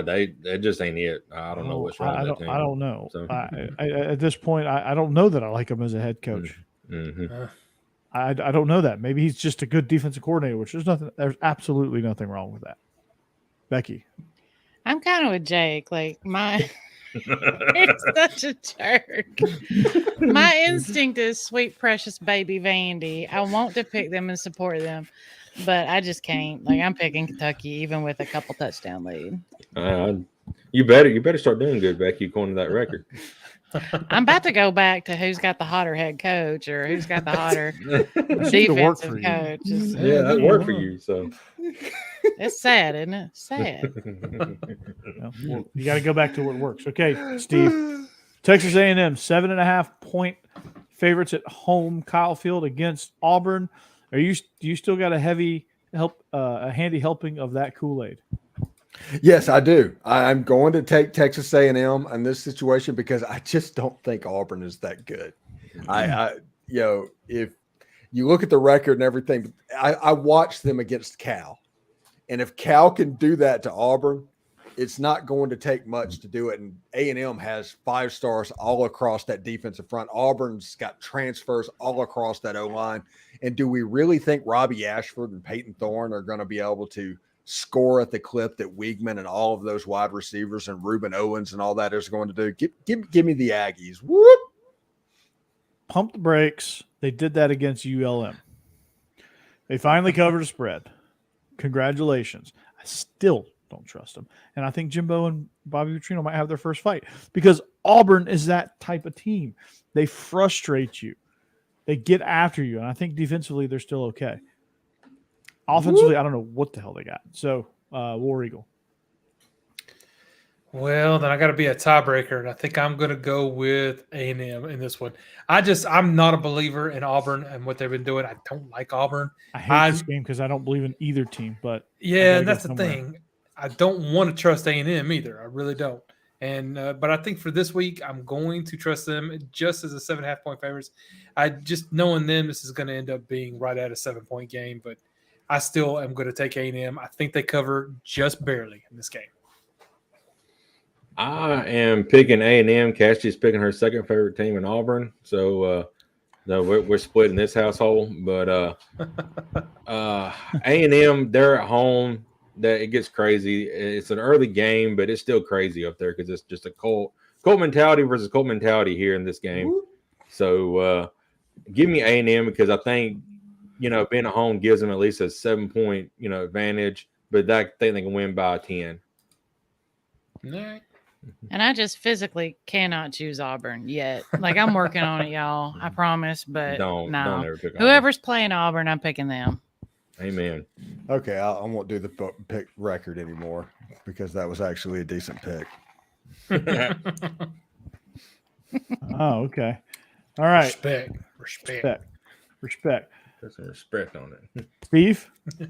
they just ain't it. I don't know what's wrong with that team. I don't know. So. I at this point, I don't know that I like him as a head coach. Mm-hmm. I don't know that. Maybe he's just a good defensive coordinator, which there's absolutely nothing wrong with that. Becky. I'm kind of with Jake. Like he's such a jerk. My instinct is sweet, precious baby Vandy. I want to pick them and support them, but I just can't. Like I'm picking Kentucky, even with a couple touchdown lead. You better start doing good, Becky, according to that record. I'm about to go back to who's got the hotter head coach or who's got the hotter Seems to work defensive for you. coach. Yeah, that worked for you. So It's sad, isn't it? Sad. Well, you got to go back to what works. Okay, Steve. Texas A&M 7.5-point favorites at home. Kyle Field against Auburn. Do you still got a handy helping of that Kool-Aid? Yes, I do. I'm going to take Texas A&M in this situation because I just don't think Auburn is that good. If you look at the record and everything, I watched them against Cal, and if Cal can do that to Auburn, it's not going to take much to do it. And A&M has 5 stars all across that defensive front. Auburn's got transfers all across that O-line. And do we really think Robbie Ashford and Peyton Thorne are going to be able to score at the clip that Weigman and all of those wide receivers and Reuben Owens and all that is going to do? Give me the Aggies. Whoop. Pump the brakes. They did that against ULM. They finally covered a spread. Congratulations. I still don't trust them. And I think Jimbo and Bobby Petrino might have their first fight because Auburn is that type of team. They frustrate you. They get after you. And I think defensively they're still okay. Offensively, I don't know what the hell they got. So, War Eagle. Well, then I got to be a tiebreaker, and I think I'm going to go with A&M in this one. I'm not a believer in Auburn and what they've been doing. I don't like Auburn. I hate this game because I don't believe in either team. But yeah, and that's the thing. I don't want to trust A&M either. I really don't. And but I think for this week, I'm going to trust them just as a 7.5-point favorites. I just knowing them, this is going to end up being right at a 7-point game, but I still am going to take A&M. I think they cover just barely in this game. I am picking A&M. Cassie's picking her second favorite team in Auburn. So no, we're split in this household. But A&M, they're at home. That it gets crazy. It's an early game, but it's still crazy up there because it's just a Colt mentality versus Colt mentality here in this game. So give me A&M because I think being at home gives them at least a 7-point advantage, but I think they can win by 10. Right. And I just physically cannot choose Auburn yet. Like I'm working on it, y'all. I promise, but Don't ever pick whoever's playing Auburn, I'm picking them. Amen. Okay, I won't do the pick record anymore because that was actually a decent pick. Oh, okay. All right. Respect. Put some respect on it. Steve,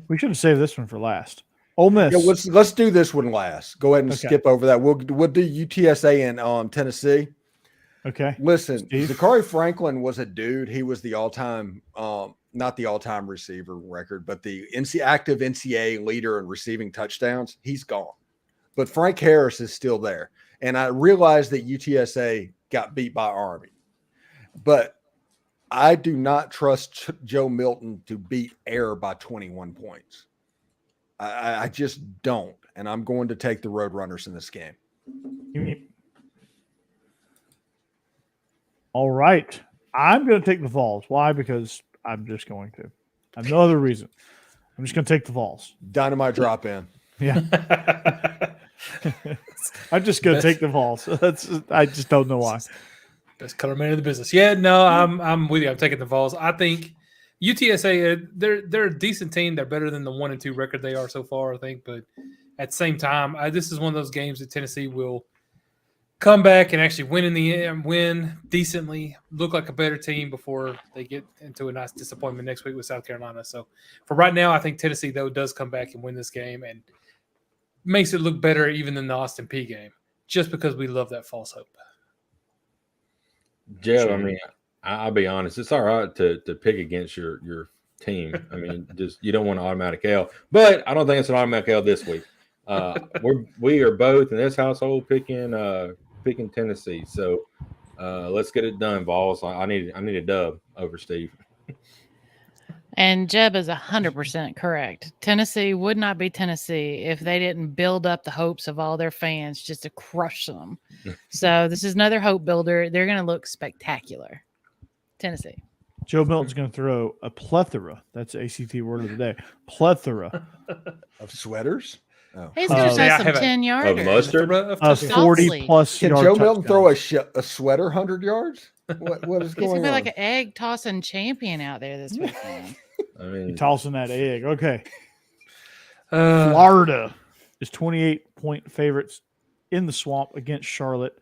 we should have saved this one for last. Ole Miss. Yeah, let's do this one last. Go ahead and skip over that. We'll do UTSA and Tennessee. Okay. Listen, Steve? Zachary Franklin was a dude. He was the all-time, not the all-time receiver record, but the active NCAA leader in receiving touchdowns. He's gone. But Frank Harris is still there. And I realized that UTSA got beat by Army. But I do not trust Joe Milton to beat Air by 21 points. I just don't. And I'm going to take the Roadrunners in this game. All right. I'm going to take the Vols. Why? Because I'm just going to. I have no other reason. I'm just going to take the Vols. Dynamite drop in. Yeah. I'm just going to take the Vols. I just don't know why. Best color man in the business. Yeah, no, I'm with you. I'm taking the Vols. I think UTSA, they're a decent team. They're better than the 1-2 record they are so far, I think. But at the same time, this is one of those games that Tennessee will come back and actually win in the end, win decently, look like a better team before they get into a nice disappointment next week with South Carolina. So for right now, I think Tennessee, though, does come back and win this game and makes it look better even than the Austin Peay game, just because we love that false hope. Jeb, I mean, I'll be honest. It's all right to pick against your team. I mean, just you don't want an automatic L. But I don't think it's an automatic L this week. We are both in this household picking Tennessee. So let's get it done, Vols. I need a dub over Steve. And Jeb is 100% correct. Tennessee would not be Tennessee if they didn't build up the hopes of all their fans just to crush them. So this is another hope builder. They're going to look spectacular. Tennessee. Joe Milton's going to throw a plethora. That's the ACT word of the day. Plethora Of sweaters? Oh. He's going to Yeah, I have some have a- 10 Of yarders. mustard? Of A touchdowns. 40 Softly. plus Can yard Joe Milton touchdowns. throw a sweater 100 yards? What is He's going going to be on? like an egg tossing champion out there this weekend. I You mean, tossing that egg. Okay. Uh, Florida is 28-point favorites in the swamp against Charlotte.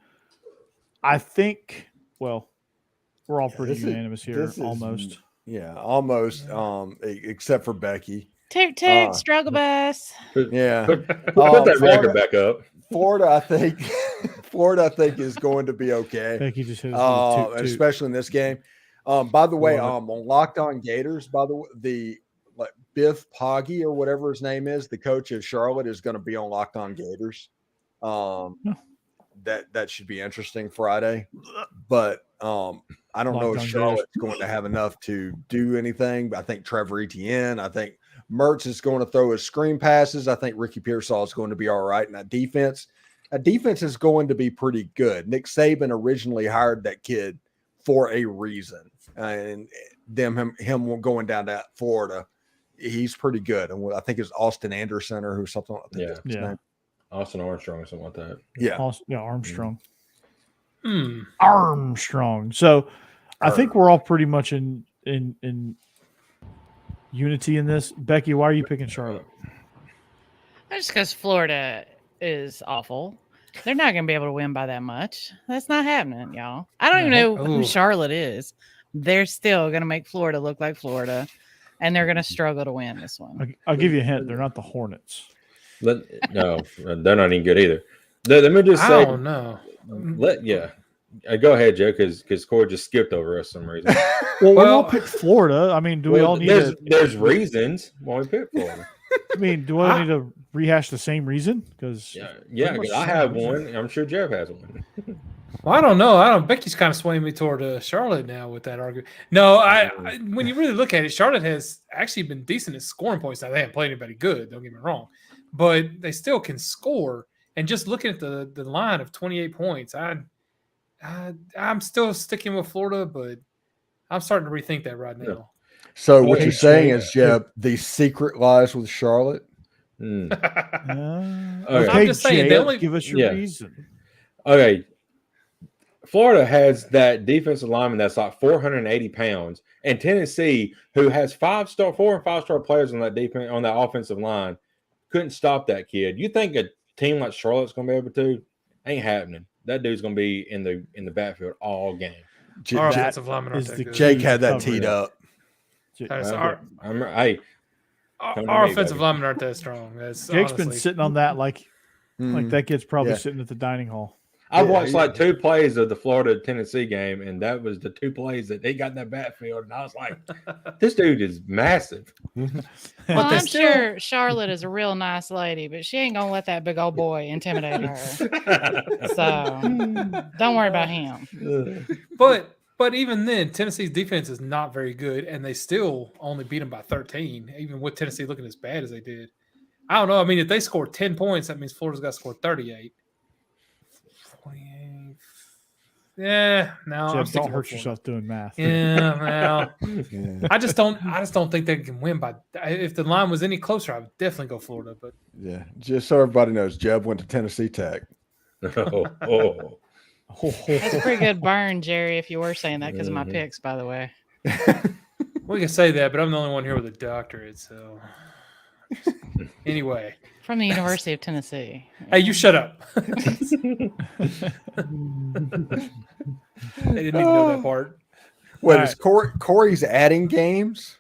I think, well, we're all pretty This is- unanimous here, this is- almost. Yeah, almost. Except for Becky. Toot toot, struggle bus. Yeah, put that Florida- record back up. Florida, I think. Florida, I think, is going to be okay. Becky just hit us with a toot, toot. Especially in this game. By the way, Love on Locked On Gators, by the way, the Biff Poggi or whatever his name is, the coach of Charlotte, is going to be on Locked On Gators. That should be interesting Friday. But I don't know Locked if On Charlotte's going to have enough to do anything. But I think Trevor Etienne, I think Mertz is going to throw his screen passes. I think Ricky Pearsall is going to be all right. And that defense is going to be pretty good. Nick Saban originally hired that kid for a reason, and him going down to Florida, he's pretty good. And I think it's Austin Anderson or something. I think that's his name. Austin Armstrong or something like that. Yeah. Armstrong. hmm. Armstrong. So I think we're all pretty much in unity in this. Becky, why are you picking Charlotte? That's just because Florida is awful. They're not going to be able to win by that much. That's not happening, y'all. I don't even know who Ooh. Charlotte is. They're still going to make Florida look like Florida, and they're going to struggle to win this one. I'll give you a hint. They're not the Hornets. No, they're not even good either. Let me just I say, don't know. go ahead, Joe, because Corey just skipped over us for some reason. Well, we all Well- picked Florida. I mean, do we all need there's reasons why we picked Florida. I mean, do I need to rehash the same reason? Because Yeah, 'cause I have one. And I'm sure Jeb has one. Well, I don't know. Becky's kind of swaying me toward Charlotte now with that argument. No, I when you really look at it, Charlotte has actually been decent at scoring points. Now they haven't played anybody good. Don't get me wrong, but they still can score. And just looking at the line of 28 points, I'm still sticking with Florida, but I'm starting to rethink that right now. Yeah. So what Okay, you're saying Jay. is, Jeb, the secret lies with Charlotte. Hmm. okay, I'm just saying, Jay, they only- give us your Yeah. reason. Okay. Florida has that defensive lineman that's like 480 pounds, and Tennessee, who has 4 and 5-star players on that defense on that offensive line, couldn't stop that kid. You think a team like Charlotte's gonna be able to? Ain't happening. That dude's gonna be in the backfield all game. Our That offensive linemen aren't is that the good. Jake had that Cover teed it. up. Our Come to our me, offensive baby. linemen aren't that strong. That's Jake's been honestly- sitting on that like that kid's probably Yeah. sitting at the dining hall. I've Yeah, watched he- like 2 plays of the Florida Tennessee game, and that was the 2 plays that they got in that backfield, and I was like, this dude is massive. Well, they I'm still- sure Charlotte is a real nice lady, but she ain't going to let that big old boy intimidate her. So don't worry about him. But even then, Tennessee's defense is not very good, and they still only beat them by 13, even with Tennessee looking as bad as they did. I don't know. I mean, if they score 10 points, that means Florida's got to score 38. 48. Yeah, no, I'm Jeb, sticking don't with hurt Florida. yourself doing math. Yeah, well, Yeah. I just don't think they can win by. If the line was any closer, I would definitely go Florida. But Yeah. Just so everybody knows, Jeb went to Tennessee Tech. Oh. That's a pretty good burn, Jerry, if you were saying that because of my Mhm. picks, by the way. we can say that. But I'm the only one here with a doctorate. So anyway, From the University of Tennessee. hey, you shut up. They didn't even know that part. Wait, All is Corey's adding games?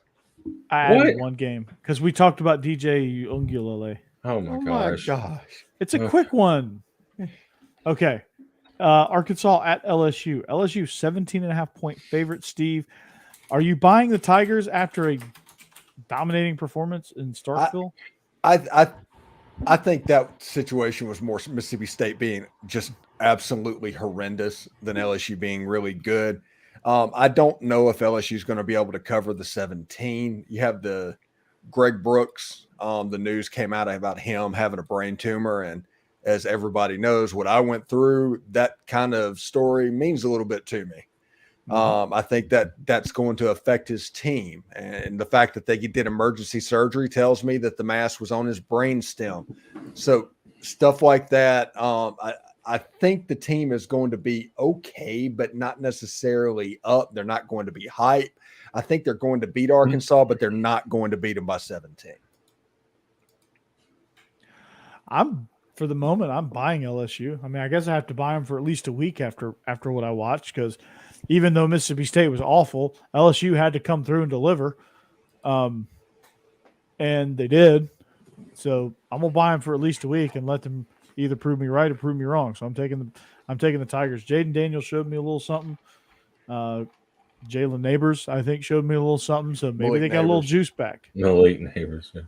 I added What? one game because we talked about DJ Ungulale. Oh my Oh my gosh. gosh. It's a Ugh. quick one. Okay. Arkansas at LSU. LSU 17.5-point favorite. Steve, are you buying the Tigers after a dominating performance in Starkville? I think that situation was more Mississippi State being just absolutely horrendous than LSU being really good. I don't know if LSU is going to be able to cover the 17. You have the Greg Brooks. The news came out about him having a brain tumor, and as everybody knows, what I went through, that kind of story means a little bit to me. I think that's going to affect his team. And the fact that they did emergency surgery tells me that the mass was on his brainstem. So stuff like that. I think the team is going to be okay, but not necessarily up. They're not going to be hype. I think they're going to beat Arkansas, but they're not going to beat them by 17. For the moment, I'm buying LSU. I mean, I guess I have to buy them for at least a week after what I watched, because even though Mississippi State was awful, LSU had to come through and deliver, and they did. So I'm gonna buy them for at least a week and let them either prove me right or prove me wrong. So I'm taking the Tigers. Jaden Daniels showed me a little something. Jalen Neighbors, I think, showed me a little something. So maybe they got a little juice back. Malik Neighbors. Yeah.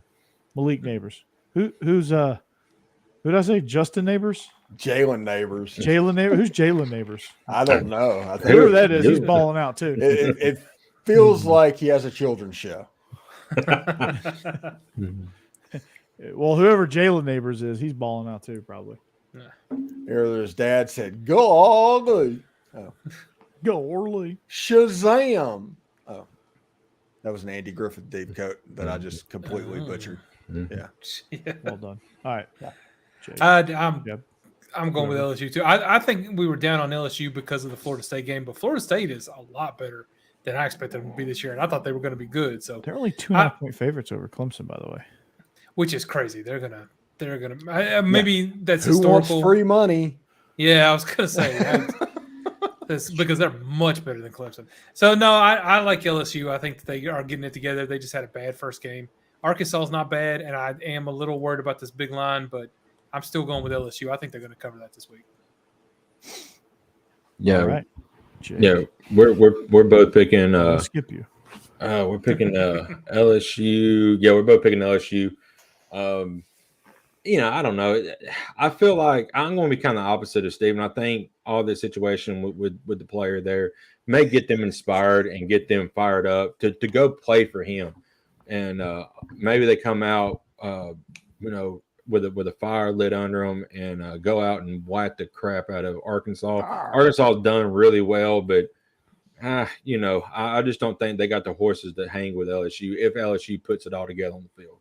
Malik Neighbors. Who's who did I say? Justin Neighbors? Jalen Neighbors. Jalen Neighbors. Who's Jalen Neighbors? I don't know. I think Whoever that is, he's balling out too. It feels like he has a children's show. Well, whoever Jalen Neighbors is, he's balling out too, probably. Earlier, his dad said, "Golly, Go Orly, Shazam!" Oh, that was an Andy Griffith deep coat that I just completely butchered. Yeah. Well done. All right. I'm going with LSU too. I think we were down on LSU because of the Florida State game, but Florida State is a lot better than I expected them to be this year, and I thought they were going to be good. So they're only 2.5 point favorites over Clemson, by the way, which is crazy. They're gonna maybe that's who historical. wants free money? Yeah, I was gonna say that's because they're much better than Clemson. So no, I like LSU. I think they are getting it together. They just had a bad first game. Arkansas is not bad, and I am a little worried about this big line, but I'm still going with LSU. I think they're going to cover that this week. Yeah, all right. Yeah, we're both picking. I'll skip you. We're picking LSU. Yeah, we're both picking LSU. I don't know. I feel like I'm going to be kind of opposite of Steven. I think all this situation with the player there may get them inspired and get them fired up to go play for him. And maybe they come out, with a fire lit under them and go out and wipe the crap out of Arkansas. Arkansas has done really well, but I just don't think they got the horses that hang with LSU if LSU puts it all together on the field.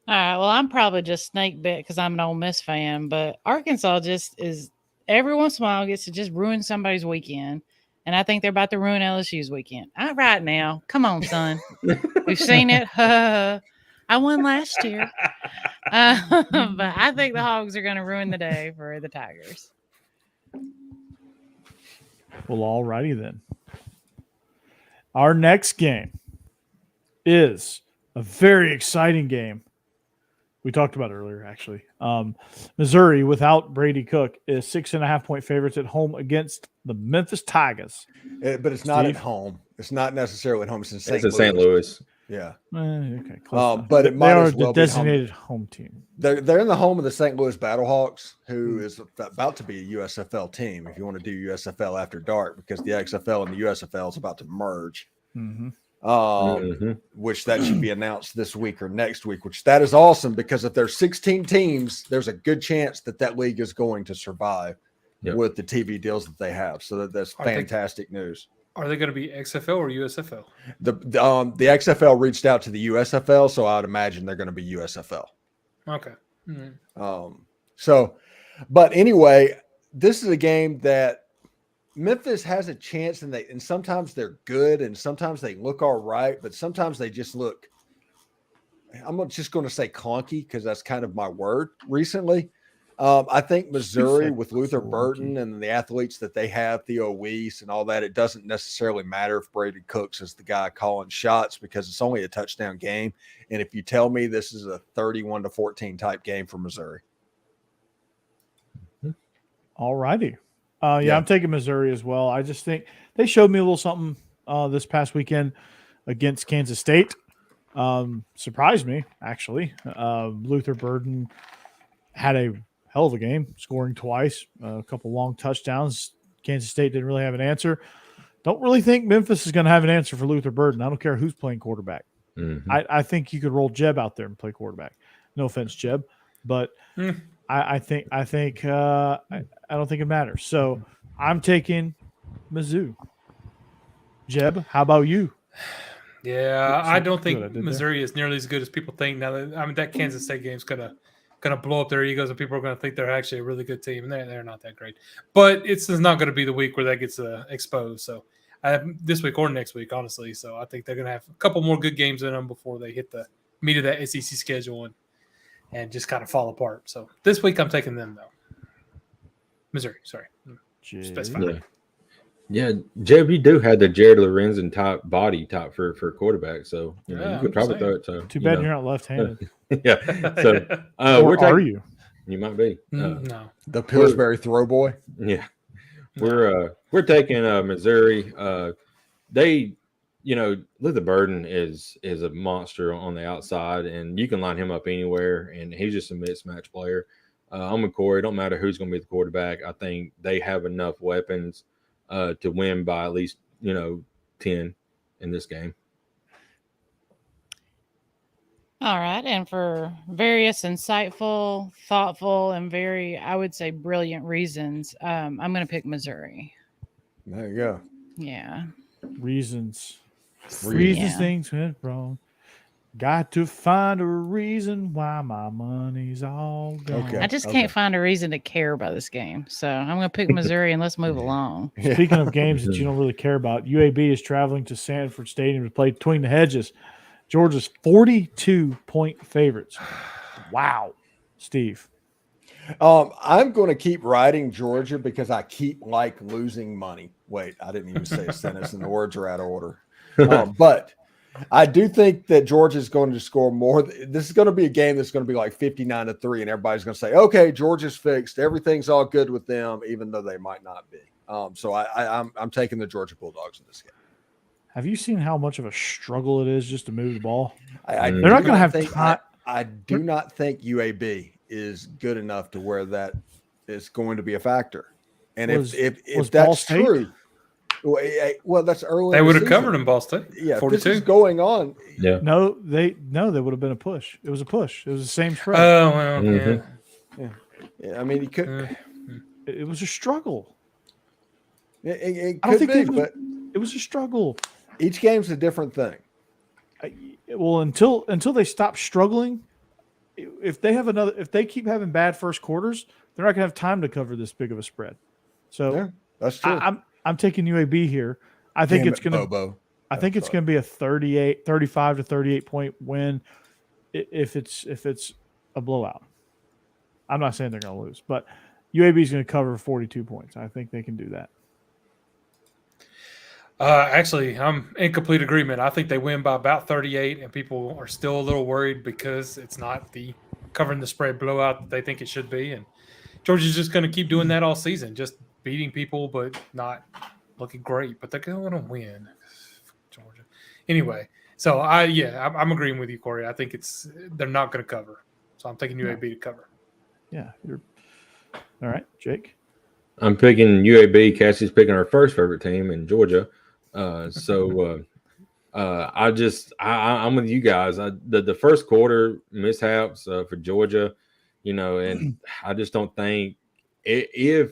All right. Well, I'm probably just snake bit because I'm an Ole Miss fan, but Arkansas just is every once in a while gets to just ruin somebody's weekend. And I think they're about to ruin LSU's weekend. Right now. Come on, son. We've seen it. I won last year. But I think the Hogs are going to ruin the day for the Tigers. Well, all righty then. Our next game is a very exciting game. We talked about it earlier, actually. Missouri, without Brady Cook, is 6.5 point favorites at home against the Memphis Tigers. But it's not at home. It's not necessarily at home. It's in St. It's in St. Louis. Yeah. Okay. But it might they are as well the be designated home team. They're in the home of the St. Louis Battlehawks, who is about to be a USFL team. If you want to do USFL after dark, because the XFL and the USFL is about to merge. Mm-hmm. Which that should be announced this week or next week, which that is awesome because if there's 16 teams, there's a good chance that league is going to survive with the TV deals that they have. So that's fantastic news. Are they going to be XFL or USFL? The XFL reached out to the USFL, so I would imagine they're going to be USFL. Okay. Mm-hmm. But anyway, this is a game that Memphis has a chance, and sometimes they're good, and sometimes they look all right, but sometimes they just look. I'm just going to say clunky because that's kind of my word recently. I think Missouri with Luther Burton and the athletes that they have, Theo Weiss and all that, it doesn't necessarily matter if Brady Cooks is the guy calling shots because it's only a touchdown game. And if you tell me this is a 31-14 type game for Missouri. All righty. I'm taking Missouri as well. I just think they showed me a little something this past weekend against Kansas State. Surprised me, actually. Luther Burton had a hell of a game, scoring twice, a couple long touchdowns. Kansas State didn't really have an answer. Don't really think Memphis is going to have an answer for Luther Burton. I don't care who's playing quarterback. Mm-hmm. I think you could roll Jeb out there and play quarterback. No offense, Jeb, but I don't think it matters. So I'm taking Mizzou. Jeb, how about you? Yeah, Oops, I don't good, think I did there. Missouri is nearly as good as people think. Now, that Kansas State game's gonna blow up their egos, and people are gonna think they're actually a really good team, and they're not that great. But it's not gonna be the week where that gets exposed. So this week or next week, honestly. So I think they're gonna have a couple more good games in them before they hit the meat of that SEC schedule and just kind of fall apart. So this week I'm taking them though. Missouri, sorry. Specify. Yeah, Jeb, you do have the Jared Lorenzen type body type for quarterback, so you Yeah, could I'm probably just throw it. So Too bad you're not left-handed. yeah. So Or are you? You might be. No. The Pillsbury throw boy. Yeah, we're taking Missouri. They, Luther Burden is a monster on the outside, and you can line him up anywhere, and he's just a mismatch player. I'm with Corey. It don't matter who's going to be the quarterback. I think they have enough weapons to win by at least 10 in this game. All right. And for various insightful, thoughtful, and very, I would say, brilliant reasons, I'm going to pick Missouri. There you go. Yeah. Reasons Yeah. things went wrong. Got to find a reason why my money's all gone. Okay. I just can't find a reason to care about this game. So I'm going to pick Missouri and let's move along. Speaking of games that you don't really care about, UAB is traveling to Sanford Stadium to play Between the Hedges. Georgia's 42-point favorites. Wow. Steve. I'm going to keep riding Georgia because I keep losing money. Wait, I didn't even say a sentence and the words are out of order. But I do think that Georgia's going to score more. This is going to be a game that's going to be like 59-3, and everybody's going to say, okay, Georgia's fixed. Everything's all good with them, even though they might not be. So I'm taking the Georgia Bulldogs in this game. Have you seen how much of a struggle it is just to move the ball? They're not going to have time. I do not think UAB is good enough to where that is going to be a factor. And if that's true, well, that's early. They would have covered in Ball State. Yeah, 42. this is going on. Yeah. No, they would have been a push. It was a push. It was the same spread. Oh, well, Yeah, I mean, you could. It was a struggle. It I don't could think be, but it was a struggle. each game's a different thing. Well, until they stop struggling, if they keep having bad first quarters, they're not going to have time to cover this big of a spread. So Yeah, that's true. I'm taking UAB here. I think Damn it's it, going to. Bobo. I think it's going to be a 35 to 38 point win if it's a blowout. I'm not saying they're going to lose, but UAB is going to cover 42 points. I think they can do that. Actually, I'm in complete agreement. I think they win by about 38, and people are still a little worried because it's not the covering the spread blowout that they think it should be. And Georgia's just going to keep doing that all season, just beating people, but not looking great. But they're going to win, Georgia. Anyway, so I'm agreeing with you, Corey. I think they're not going to cover, so I'm taking UAB to cover. Yeah, you're all right, Jake. I'm picking UAB. Cassie's picking our first favorite team in Georgia. I'm with you guys. The first quarter mishaps for Georgia, and I just don't think if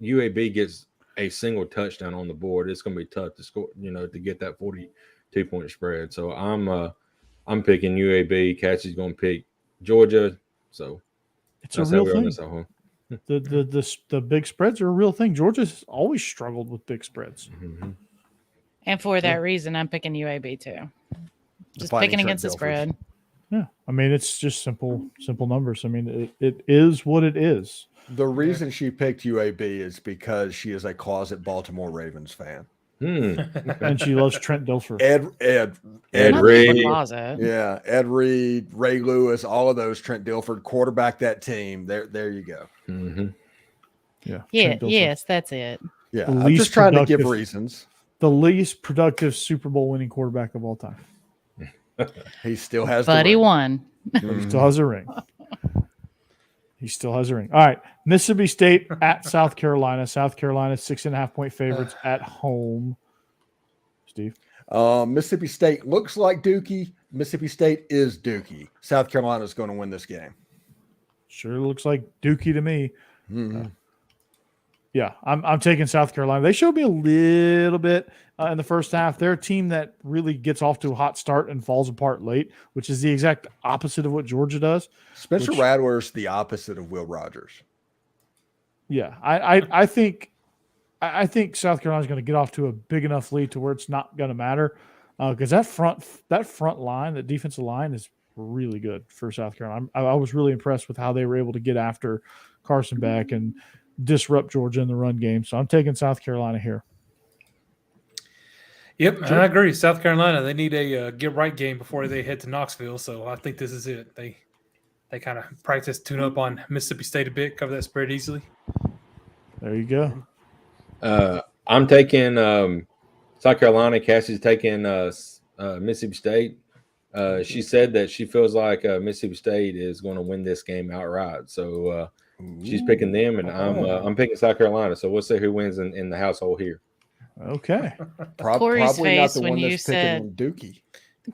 UAB gets a single touchdown on the board, it's going to be tough to score, to get that 42-point spread. So I'm picking UAB. Cassie's going to pick Georgia. So It's a real thing. The big spreads are a real thing. Georgia's always struggled with big spreads. Mm-hmm. And for that reason, I'm picking UAB too. Just picking against the spread. Yeah. I mean, it's just simple numbers. I mean, it is what it is. The reason she picked UAB is because she is a closet Baltimore Ravens fan. And she loves Trent Dilfer. Ed Reed. Yeah, Ed Reed, Ray Lewis, all of those. Trent Dilfer quarterback that team. There you go. Mm-hmm. Yeah. Yes, that's it. Yeah, The I'm least just trying to give productive- reasons. The least productive Super Bowl winning quarterback of all time. He still has. But the he ring. won. He still has a ring. He still has a ring. All right. Mississippi State at South Carolina. South Carolina 6.5-point favorites at home. Steve. Mississippi State looks like Dookie. Mississippi State is Dookie. South Carolina is going to win this game. Sure looks like Dookie to me. Mm-hmm. Yeah, I'm taking South Carolina. They showed me a little bit in the first half. They're a team that really gets off to a hot start and falls apart late, which is the exact opposite of what Georgia does. Spencer Radler's the opposite of Will Rogers. Yeah, I think South Carolina's going to get off to a big enough lead to where it's not going to matter because that front line, that defensive line, is really good for South Carolina. I was really impressed with how they were able to get after Carson Beck and disrupt Georgia in the run game. So I'm taking South Carolina here. Yep, and I agree. South Carolina, they need a get right game before they head to Knoxville. So I think this is it. They kind of practice, tune up on Mississippi State a bit, cover that spread easily. There you go. I'm taking South Carolina. Cassie's taking Mississippi State. She said that she feels like Mississippi State is going to win this game outright. So she's picking them, and I'm picking South Carolina. So we'll see who wins in the household here. Okay. Corey's Probably not face the when one you that's said picking Dookie.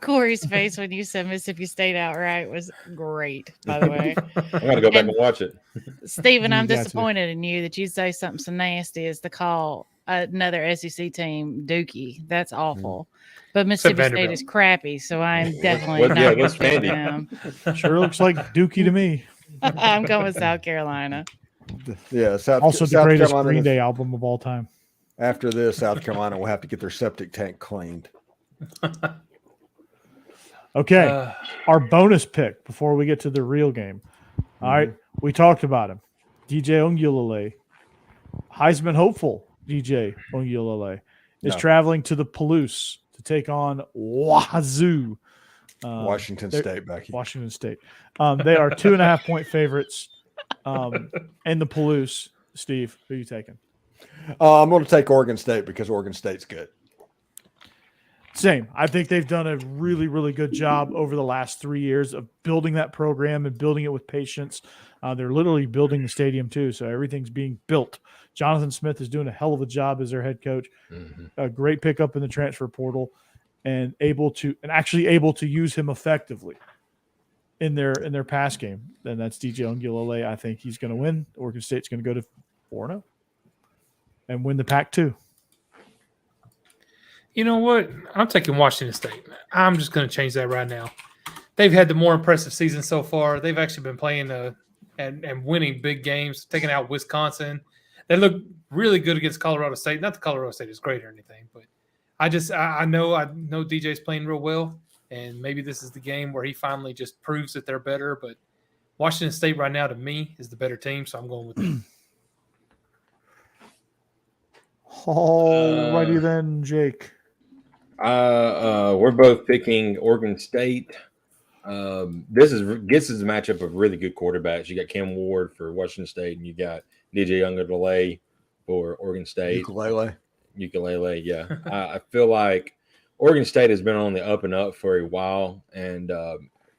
Corey's face when you said Mississippi State outright was great, by the way. I got to go back and watch it. Stephen, I'm You got to. disappointed in you that you'd say something so nasty as to call another SEC team Dookie. That's awful. But Mississippi State Vanderbilt. is crappy, so I'm definitely What- not yeah, going what's to pick Vandy? them. Sure looks like Dookie to me. I'm going with South Carolina. Yeah, Also the South greatest Carolina, Green Day album of all time. After this, South Carolina will have to get their septic tank cleaned. Okay. Our bonus pick before we get to the real game. All right. We talked about him. DJ Ongulale, Heisman hopeful DJ Ongulale, is No. traveling to the Palouse to take on Wazoo. Washington they're- State, Becky. Washington State. They are 2.5-point favorites in the Palouse. Steve, who are you taking? I'm going to take Oregon State because Oregon State's good. Same. I think they've done a really, really good job over the last 3 years of building that program and building it with patience. They're literally building the stadium too, so everything's being built. Jonathan Smith is doing a hell of a job as their head coach. A great pickup in the transfer portal, and actually able to use him effectively in their pass game. And that's DJ Ongulale. I think he's going to win. Oregon State's going to go to 4-0 and win the Pac-2. You know what? I'm taking Washington State. I'm just going to change that right now. They've had the more impressive season so far. They've actually been playing and winning big games, taking out Wisconsin. They look really good against Colorado State. Not that Colorado State is great or anything, but I know DJ's playing real well, and maybe this is the game where he finally just proves that they're better. But Washington State right now, to me, is the better team, so I'm going with them. All righty then, Jake. We're both picking Oregon State. This is a matchup of really good quarterbacks. You got Cam Ward for Washington State, and you got DJ Ongulale for Oregon State. Ukulele, yeah. I feel like Oregon State has been on the up and up for a while, and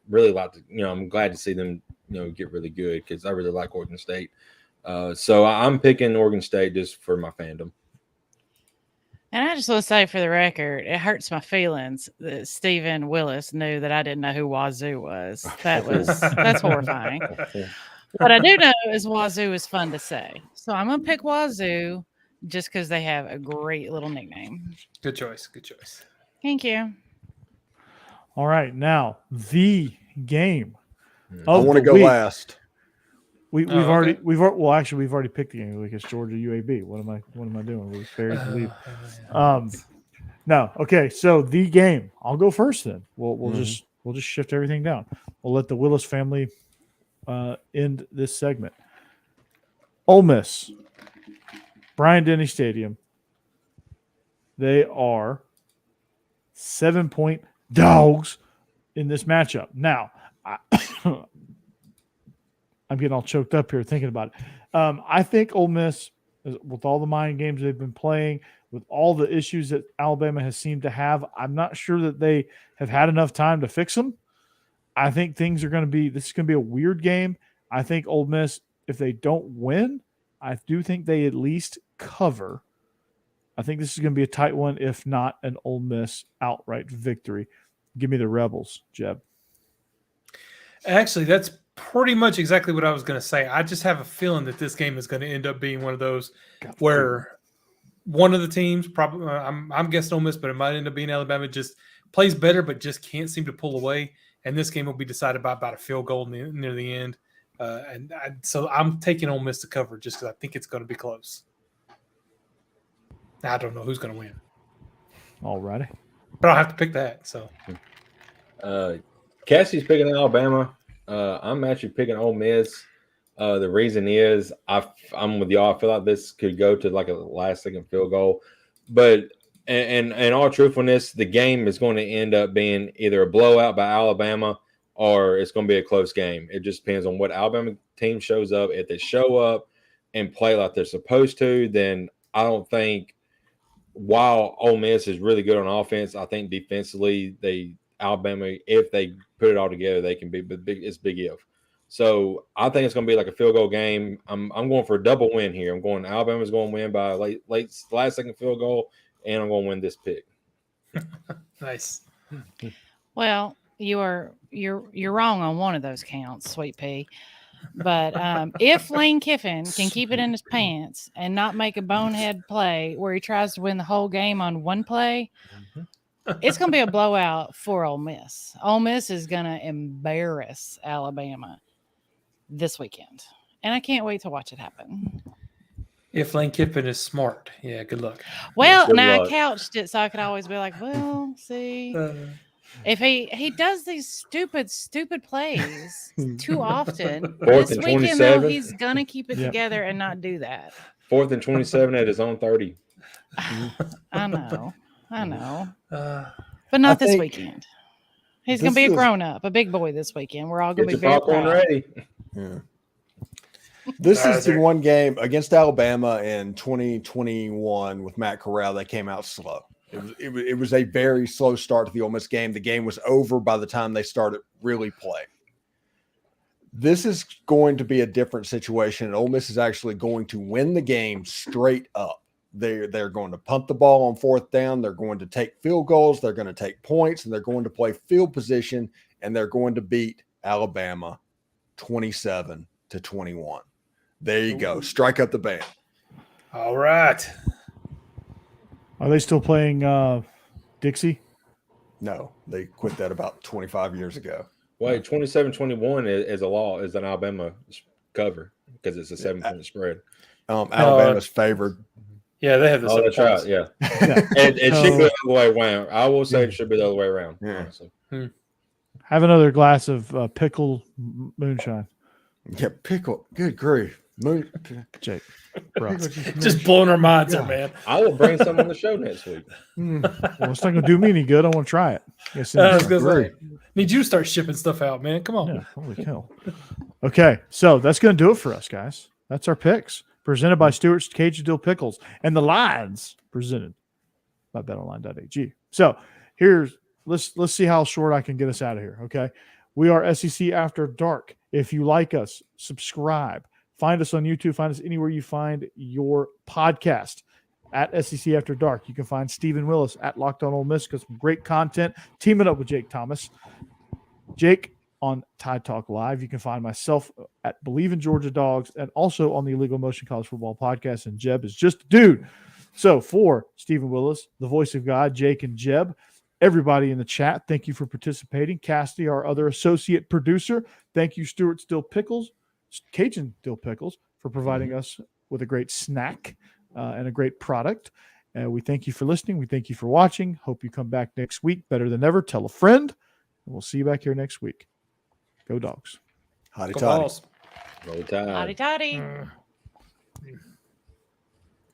really like to. I'm glad to see them, get really good because I really like Oregon State. So I'm picking Oregon State just for my fandom. And I just want to say for the record, it hurts my feelings that Stephen Willis knew that I didn't know who Wazoo was. That's horrifying. What I do know is Wazoo is fun to say. So I'm going to pick Wazoo just because they have a great little nickname. Good choice. Good choice. Thank you. All right, now the game. I want to go last. We've Oh, already okay. we've already picked the game because Georgia UAB. What am I doing? We buried the lead. No, okay. So the game. I'll go first then. We'll just shift everything down. We'll let the Willis family end this segment. Ole Miss, Bryant-Denny Stadium. They are 7-point dogs in this matchup. Now, I'm getting all choked up here thinking about it. I think Ole Miss, with all the mind games they've been playing, with all the issues that Alabama has seemed to have, I'm not sure that they have had enough time to fix them. I think this is going to be a weird game. I think Ole Miss, if they don't win, I do think they at least cover. I think this is going to be a tight one, if not an Ole Miss outright victory. Give me the Rebels, Jeb. Actually, that's pretty much exactly what I was going to say. I just have a feeling that this game is going to end up being one of those where one of the teams, probably I'm guessing Ole Miss, but it might end up being Alabama, just plays better but just can't seem to pull away. And this game will be decided by about a field goal near the end. So I'm taking Ole Miss to cover just because I think it's going to be close. I don't know who's going to win. All righty. But I'll have to pick that. So Cassie's picking Alabama. I'm actually picking Ole Miss. The reason is I'm with y'all. I feel like this could go to like a last-second field goal. But in all truthfulness, the game is going to end up being either a blowout by Alabama or it's going to be a close game. It just depends on what Alabama team shows up. If they show up and play like they're supposed to, then I don't think while Ole Miss is really good on offense, I think defensively Alabama, if they put it all together, they can be big. It's big if. So I think it's going to be like a field goal game. I'm going for a double win here. I'm going Alabama's going to win by a last second field goal, and I'm going to win this pick. nice. Well, you're wrong on one of those counts, Sweet Pea. But if Lane Kiffin can keep it in his pants and not make a bonehead play where he tries to win the whole game on one play, it's going to be a blowout for Ole Miss. Ole Miss is going to embarrass Alabama this weekend. And I can't wait to watch it happen. If Lane Kiffin is smart. Yeah, good luck. Well, Good now luck. I couched it so I could always be like, well, see. If he does these stupid plays too often, Fourth this and weekend though 27. he's gonna keep it Yep. together and not do that. 4th and 27 at his own 30. I know, Uh, but not I this think weekend. He's gonna be a grown up, a big boy this weekend. We're all gonna Get be your very popcorn proud. ready. Yeah. This is the one game against Alabama in 2021 with Matt Corral that came out slow. It was a very slow start to the Ole Miss game. The game was over by the time they started really playing. This is going to be a different situation, and Ole Miss is actually going to win the game straight up. They're going to punt the ball on 4th down. They're going to take field goals. They're going to take points, and they're going to play field position, and they're going to beat Alabama 27-21. There you go. Strike up the band. all right. Are they still playing Dixie? No, they quit that about 25 years ago. Wait, 27-21 is a law, is an Alabama cover because it's a 7-point spread. Alabama's favored. Yeah, they have the Oh, same that's right. points. Yeah. Yeah. It should be the other way around. I will say it should be the other way around. Yeah. Honestly. Have another glass of pickle moonshine, Yeah, pickle. Good grief. Jake. Bro. Just blowing our minds Yeah. up, man. I will bring some on the show next week. Well, it's not going to do me any good. I want to try it. Yes, I was gonna Great. say, need you to start shipping stuff out, man. Come on. yeah, holy cow. Okay, so that's going to do it for us, guys. That's our picks presented by Stewart's Cajun Dill Pickles and the lines presented by betonline.ag. So let's see how short I can get us out of here. Okay, we are SEC After Dark. If you like us, subscribe. Find us on YouTube. Find us anywhere you find your podcast at SEC After Dark. You can find Stephen Willis at Locked On Ole Miss because some great content teaming up with Jake Thomas. Jake on Tide Talk Live. You can find myself at Bleav In Georgia Dawgs and also on the Illegal Motion College Football Podcast. And Jeb is just a dude. So for Stephen Willis, the voice of God, Jake and Jeb, everybody in the chat, thank you for participating. Cassidy, our other associate producer, thank you, Stuart Still Pickles, Cajun Dill Pickles, for providing us with a great snack and a great product. We thank you for listening. We thank you for watching. Hope you come back next week better than ever. Tell a friend, and we'll see you back here next week. Go Dogs. Hotty Go toddy. Vols. Roll Tide. Hotty toddy.